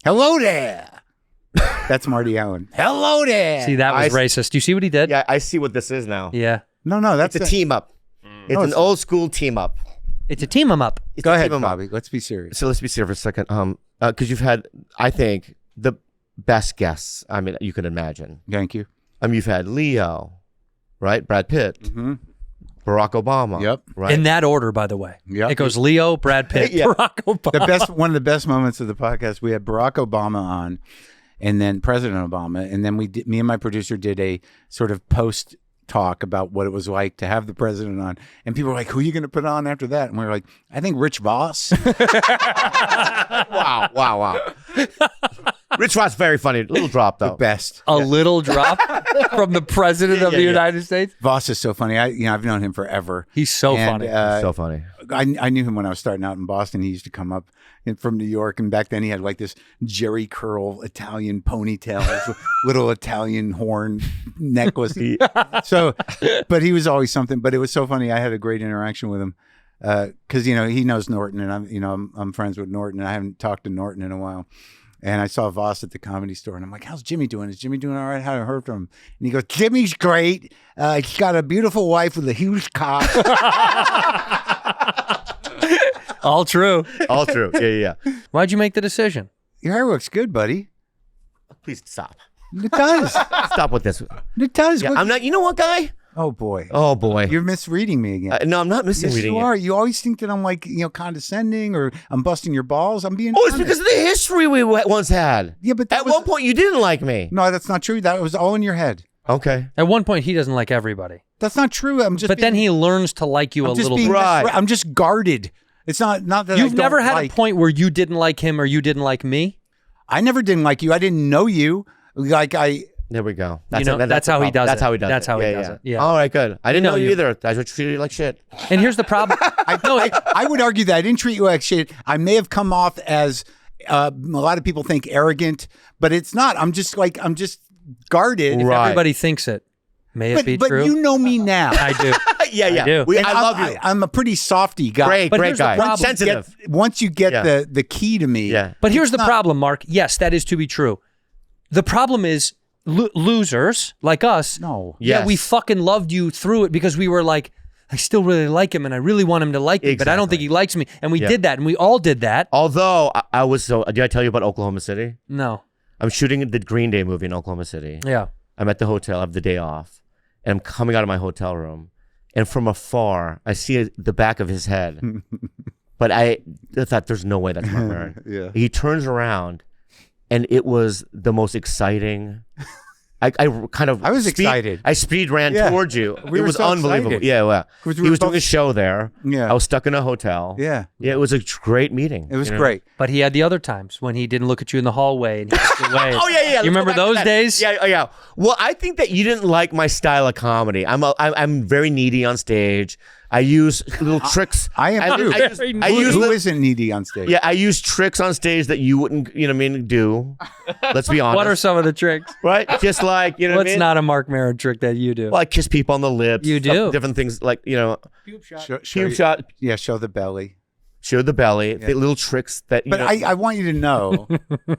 Hello there. That's Marty Allen. Hello there. See, that was racist. Do you see what he did? yeah, I see what this is now. Yeah. No, that's It's a team up. It's No, an it's old school team up. It's a team 'em up. It's Go a ahead, team 'em up. Bobby. Let's be serious. So let's be serious for a second. because you've had, I think, the best guests. I mean, you can imagine. Thank you. I mean, you've had Leo, right? Brad Pitt, Barack Obama. Yep. Right. In that order, by the way. Yep. It goes Leo, Brad Pitt, Yeah. Barack Obama. One of the best moments of the podcast, we had Barack Obama on, and then President Obama, and then me and my producer did a sort of post talk about what it was like to have the president on, and people were like, "Who are you going to put on after that?" And we were like, "I think Rich Voss." Wow. Rich Voss, very funny. Little drop though. Best. A little drop from the president of the United States. Voss is so funny. I've known him forever. He's so And, funny. So funny. I knew him when I was starting out in Boston. He used to come up from New York, and back then he had like this Jerry curl Italian ponytail, this little Italian horn necklace. So, but he was always something. But it was so funny. I had a great interaction with him because he knows Norton, and I'm friends with Norton, and I haven't talked to Norton in a while. And I saw Voss at the Comedy Store, and I'm like, "How's Jimmy doing? Is Jimmy doing all right? I haven't heard from him." And he goes, "Jimmy's great. He's got a beautiful wife with a huge cock." All true. All true. Yeah. Why'd you make the decision? Your hair looks good, buddy. Please stop. It does. Stop with this. It does. Yeah, I'm not. You know what, guy? Oh boy. Oh boy. You're misreading me again. No, I'm not missing Yes, reading you it. are. You always think that I'm like, condescending or I'm busting your balls. I'm being Oh, it's honest. because of the history we once had. Yeah, but that at was- one point you didn't like me. No, that's not true. That was all in your head. Okay. At one point, he doesn't like everybody. That's not true. I'm just. But then he learns to like you a little bit. Right. I'm just guarded. It's not that You've I don't never had like. a point where you didn't like him or you didn't like me? I never didn't like you. I didn't know you. Like There we go. That's how he does it. That's how he does it. That's how he does it. Yeah. All right, good. I didn't know know you you. either. I just treated you like shit. And here's the problem. I would argue that I didn't treat you like shit. I may have come off as a lot of people think arrogant, but it's not. I'm just guarded. Right. Everybody thinks it. May it be But true? you know me now. I do. Yeah. I do. And I love you. I'm a pretty softy guy. But Great here's the guy. problem. Sensitive. Once you get Yeah. the key to me. Yeah. But here's it's the not- problem, Mark. Yes, that is to be true. The problem is losers like us. No. Yeah, Yes. we fucking loved you through it because we were like, I still really like him and I really want him to like me, but I don't think he likes me. And we Yeah. did that, and we all did that. Although I was so. Did I tell you about Oklahoma City? No. I'm shooting the Green Day movie in Oklahoma City. Yeah. I'm at the hotel. I have the day off, and I'm coming out of my hotel room, and from afar I see the back of his head. But I thought, there's no way that's Marc Maron. Yeah. He turns around, and it was the most exciting. I was excited. I speed ran Yeah. towards you. We it were was so unbelievable. excited. Yeah, well, 'Cause we he were was doing both- a show there. Yeah. I was stuck in a hotel. Yeah. Yeah, it was a great meeting. It was you know? great. But he had the other times when he didn't look at you in the hallway and he looked away. Oh yeah. You Let's go remember back to those that. days? Yeah. Well, I think that you didn't like my style of comedy. I'm very needy on stage. I use little tricks. I am too. I use Who little- isn't needy on stage? Yeah, I use tricks on stage that you wouldn't, do. Let's be honest. What are some of the tricks? right? Just like, what I What's mean? not a Marc Maron trick that you do? Well, I kiss people on the lips. You stuff- do. different things like, Show cube shot, Yeah, show the belly. show the belly, the little tricks that But I want you to know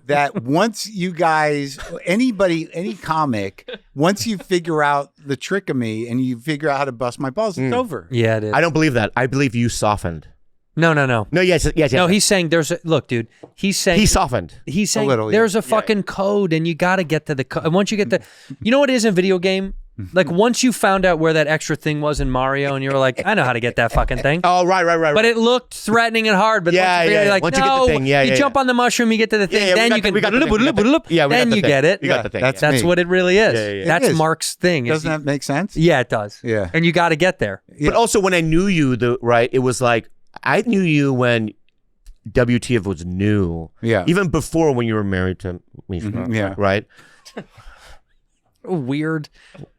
that once you guys, any comic, once you figure out the trick of me and you figure out how to bust my balls, it's over. Yeah, it is. I don't believe that. I believe you softened. No. No, yes. No, he's saying look, dude, he's saying He softened. He's saying little, yeah. there's a fucking code and you got to get to the code. And once you get you know what it is in a video game? Like once you found out where that extra thing was in Mario and you were like, I know how to get that fucking thing. Oh, right. But it looked threatening and hard. But Yeah, once you figure it, yeah. you're like, Once you get the no, thing, yeah, you yeah, jump on the mushroom, you get to the thing, Yeah, then we you got can the- we got the thing, we got the- yeah, we got then the you thing. get it. We got the thing, That's yeah. That's me. what it really is. Yeah, yeah. That's It is. Mark's thing. Doesn't that make sense? Yeah, it does. Yeah. And you got to get there. But also when I knew you, it was like, I knew you when WTF was new. Yeah. Even before when you were married to me. Yeah. Right? Weird.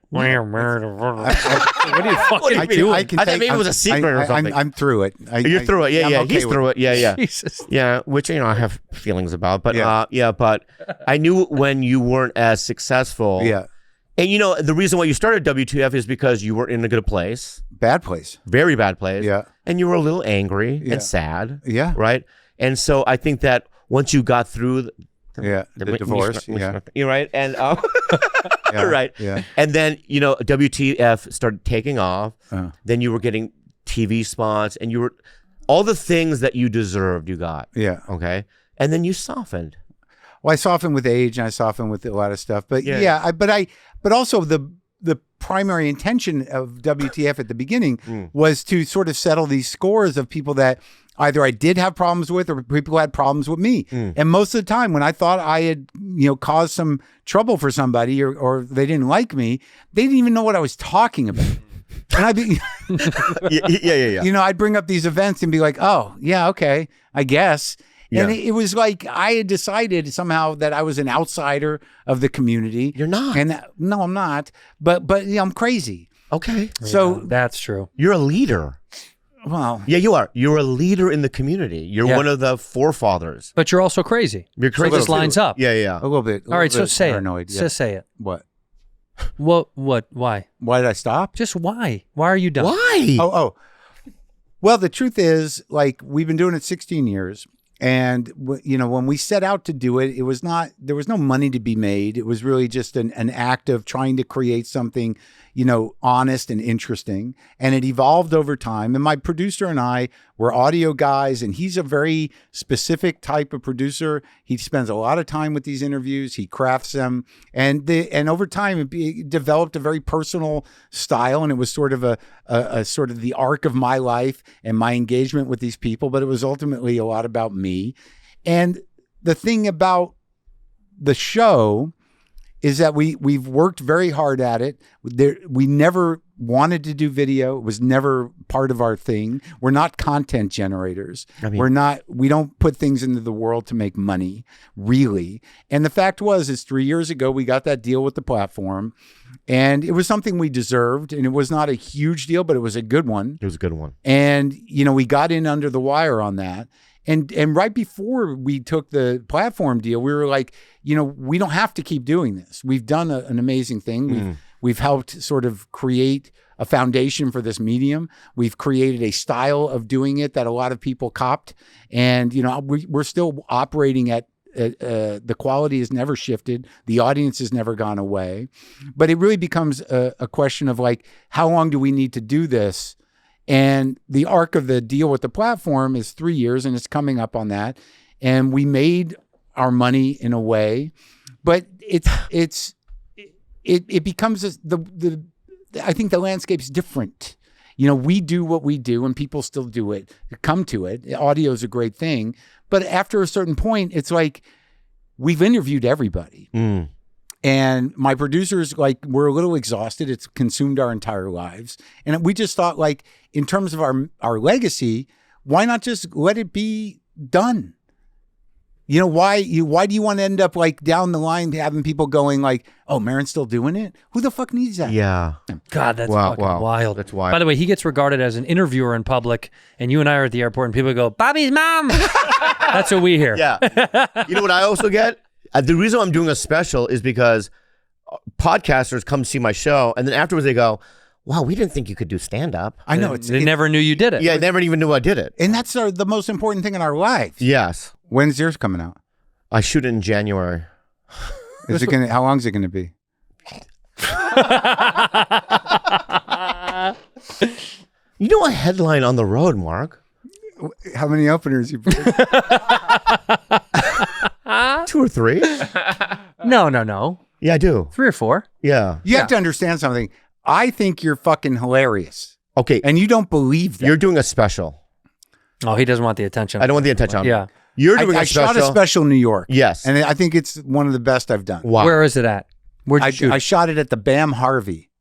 What are you What do fucking you mean? doing? I thought maybe it was a secret or something. I'm through it. You're through it. Yeah, I'm yeah. okay He's with through it. Yeah, yeah. Jesus. Yeah, which, I have feelings about. But, Yeah. but I knew when you weren't as successful. Yeah. And, the reason why you started WTF is because you were in a good place. Bad place. Very bad place. Yeah. And you were a little angry Yeah. and sad. Yeah. Right? And so I think that once you got through Yeah. The divorce. Yeah. You're right. And Yeah. right. Yeah. And then, WTF started taking off. Uh. Then you were getting TV spots and you were all the things that you deserved, you got. Yeah. Okay. and then you softened. Well, I soften with age and I soften with a lot of stuff, but but also the primary intention of WTF at the beginning was to sort of settle these scores of people that either I did have problems with or people who had problems with me. And most of the time when I thought I had, caused some trouble for somebody or they didn't like me, they didn't even know what I was talking about. And I'd be, I'd bring up these events and be like, oh, yeah, okay, I guess. And it was like I had decided somehow that I was an outsider of the community. You're not. And no, I'm not. But I'm crazy. Okay. So that's true. You're a leader. Well, yeah, you are. You're a leader in the community. You're one of the forefathers. But you're also crazy. You're crazy. So this lines up. Yeah. A little bit. All right, so say paranoid. it. Just say it. What? What? Why? Why did I stop? Just why? Why are you done? Why? Oh. Well, the truth is, like, we've been doing it 16 years. And, when we set out to do it, there was no money to be made. It was really just an act of trying to create something, honest and interesting. And it evolved over time. And my producer and I were audio guys, and he's a very specific type of producer. He spends a lot of time with these interviews. He crafts them. And over time, it developed a very personal style. And it was sort of a sort of the arc of my life and my engagement with these people. But it was ultimately a lot about me. And the thing about the show is that we've worked very hard at it. We never wanted to do video. It was never part of our thing. We're not content generators. We don't put things into the world to make money, really. And the fact is 3 years ago, we got that deal with the platform, and it was something we deserved. And it was not a huge deal, but it was a good one. It was a good one. And, we got in under the wire on that. And right before we took the platform deal, we were like, we don't have to keep doing this. We've done an amazing thing. We've helped sort of create a foundation for this medium. We've created a style of doing it that a lot of people copped. And, we're still operating at the quality has never shifted. The audience has never gone away. But it really becomes a question of like, how long do we need to do this? And the arc of the deal with the platform is 3 years, and it's coming up on that. And we made our money in a way, but it becomes I think the landscape's different. We do what we do, and people still do it. Come to it. Audio is a great thing, but after a certain point, it's like we've interviewed everybody. And my producers, we're a little exhausted. It's consumed our entire lives. And we just thought, in terms of our legacy, why not just let it be done? Why do you want to end up down the line having people going oh, Maron's still doing it? Who the fuck needs that? Yeah. God, that's fucking wild. That's wild. By the way, he gets regarded as an interviewer in public, and you and I are at the airport, and people go, Bobby's mom. That's what we hear. Yeah. You know what I also get? The reason I'm doing a special is because podcasters come see my show, and then afterwards they go, wow, we didn't think you could do stand-up. I know. They never knew you did it. Yeah, they never even knew I did it. And that's the most important thing in our lives. Yes. When's yours coming out? I shoot it in January. How long is it going to be? You know a headline on the road, Mark? How many openers you put? 2 or 3. No. Yeah, I do. 3 or 4. Yeah. You have to understand something. I think you're fucking hilarious. Okay. And you don't believe that. You're doing a special. Oh, he doesn't want the attention. I don't want the attention. Yeah. You're doing I a special. shot a special in New York. Yes. And I think it's one of the best I've done. Wow. Where is it at? Where'd you shoot? I shot it at the BAM Harvey.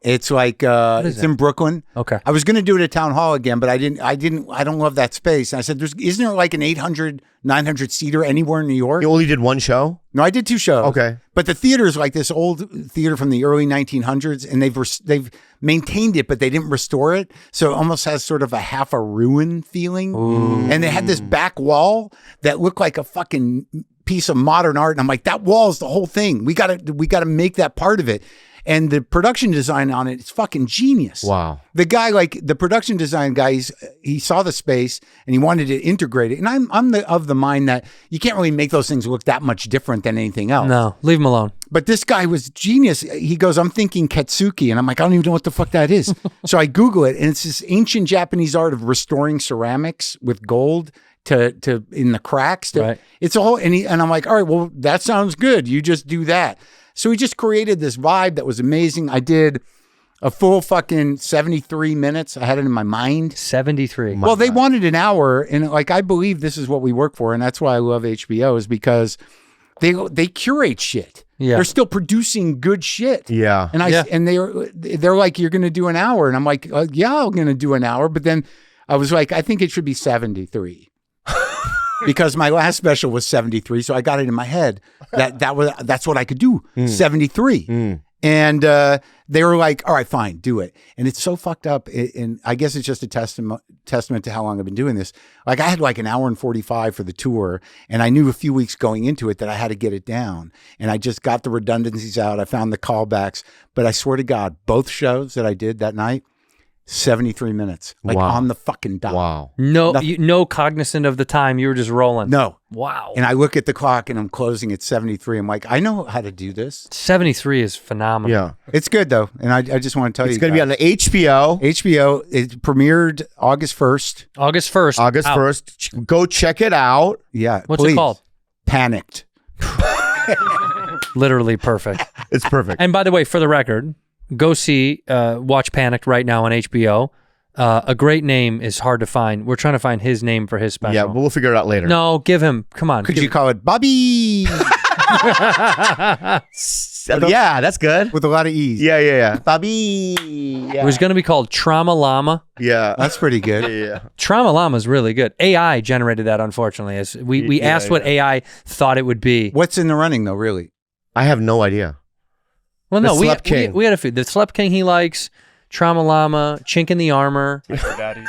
It's it's in Brooklyn. Okay. I was going to do it at Town Hall again, but I don't love that space. And I said, isn't there an 800, 900 seater anywhere in New York? You only did one show? No, I did 2 shows. Okay. But the theater is this old theater from the early 1900s, and they've maintained it, but they didn't restore it. So it almost has sort of a half a ruin feeling. Ooh. And they had this back wall that looked like a fucking piece of modern art. And I'm like, that wall is the whole thing. We gotta make that part of it. And the production design on it is fucking genius. Wow. The guy, the production design guy, he saw the space and he wanted to integrate it. And I'm of the mind that you can't really make those things look that much different than anything else. No, leave him alone. But this guy was genius. He goes, I'm thinking Ketsuki. And I'm like, I don't even know what the fuck that is. So I Google it, and it's this ancient Japanese art of restoring ceramics with gold to in the cracks. Right. It's all, and I'm like, all right, well, that sounds good. You just do that. So he just created this vibe that was amazing. I did a full fucking 73 minutes. I had it in my mind. 73. Well, they wanted an hour, and like I believe this is what we work for, and that's why I love HBO is because they curate shit. Yeah. They're still producing good shit. Yeah. And they're like, you're going to do an hour, and I'm like, yeah, I'm going to do an hour, but then I was like, I think it should be 73. Because my last special was 73, so I got it in my head that's what I could do. 73. And they were like, all right, fine, do it. And it's so fucked up. And I guess it's just a testament to how long I've been doing this. Like I had like an hour and 45 for the tour. And I knew a few weeks going into it that I had to get it down. And I just got the redundancies out. I found the callbacks. But I swear to God, both shows that I did that night, 73 minutes. Like on the fucking dot. Wow. No cognizant of the time. You were just rolling. No. Wow. And I look at the clock and I'm closing at 73. I'm like, I know how to do this. 73 is phenomenal. Yeah. It's good though. And I just want to tell you. It's going to be on the HBO. HBO. It premiered August 1st. August 1st. August Out. 1st. Go check it out. Yeah. What's please. it called? Panicked. Literally perfect. It's perfect. And by the way, for the record, go watch Panicked right now on HBO. A great name is hard to find. We're trying to find his name for his special. Yeah, but we'll figure it out later. No, give him. Come on. Could you call it Bobby? Yeah, that's good. With a lot of E's. Yeah. Bobby. It Yeah. was going to be called Trauma Llama. Yeah. That's pretty good. Yeah. Trauma Llama is really good. AI generated that, unfortunately. As we asked what AI thought it would be. What's in the running though, really? I have no idea. Well, The no, Slept King. we had a few. The Slept King he likes, Trauma Llama, Chink in the Armor. Tiger Daddy.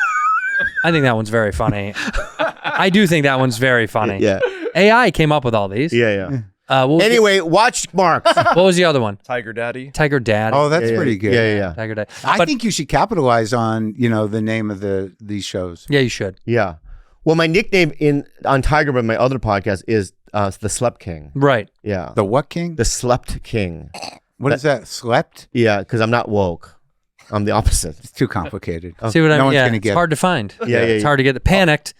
I think that one's very funny. I do think that one's very funny. Yeah. AI came up with all these. Yeah. Anyway, Watch Mark. what was the other one? Tiger Daddy. Tiger Dad. Oh, that's pretty good. Yeah. Tiger Dad. I think you should capitalize on, the name of these shows. Yeah, you should. Yeah. Well, my nickname on Tiger, but my other podcast is the Slept King. Right. Yeah. The what king? The Slept King. What is that? Slept? Yeah, because I'm not woke. I'm the opposite. It's too complicated. See what I mean? No one's Yeah, gonna it's get hard to find. Yeah. It's hard to get. Panicked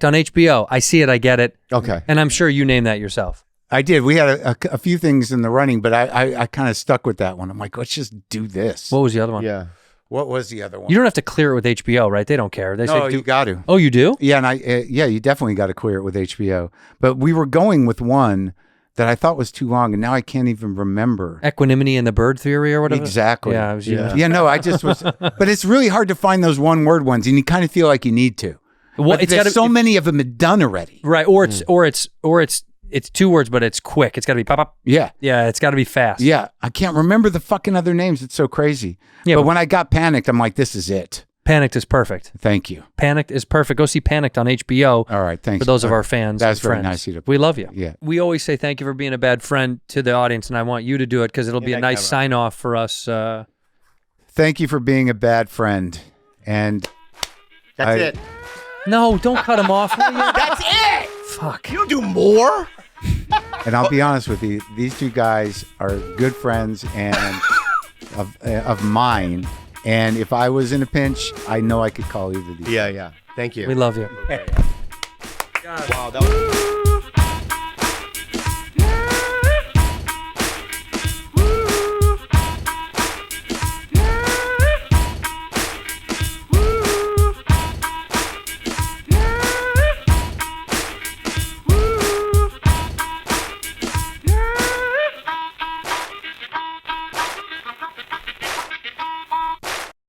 on HBO. I see it. I get it. Okay. And I'm sure you named that yourself. I did. We had a few things in the running, but I kind of stuck with that one. I'm like, let's just do this. What was the other one? Yeah. What was the other one? You don't have to clear it with HBO, right? They don't care. They No, say, you got to. Oh, you do? Yeah, and you definitely got to clear it with HBO. But we were going with one that I thought was too long, and now I can't even remember. Equanimity and the Bird Theory or whatever? Exactly. Yeah, it was you. Yeah, no, I just was. But it's really hard to find those one-word ones, and you kind of feel like you need to. Well, But there's so many of them done already. Right, or it's 2 words, but it's quick. It's got to be pop up. Yeah. Yeah, it's got to be fast. Yeah, I can't remember the fucking other names. It's so crazy. Yeah, but but- when I got Panicked, I'm like, this is it. Panicked is perfect. Thank you. Panicked is perfect. Go see Panicked on HBO. All right, thanks. For those of our fans. That's and very friends. nice of you to- We love you. Yeah. We always say thank you for being a bad friend to the audience, and I want you to do it because it'll be a nice sign off for us. Thank you for being a bad friend. And That's it. No, don't cut him off. will you? That's it. Fuck. You don't do more. And I'll be honest with you, these two guys are good friends and of mine. And if I was in a pinch, I know I could call either of these. Yeah. Thank you. We love you. Wow, that was.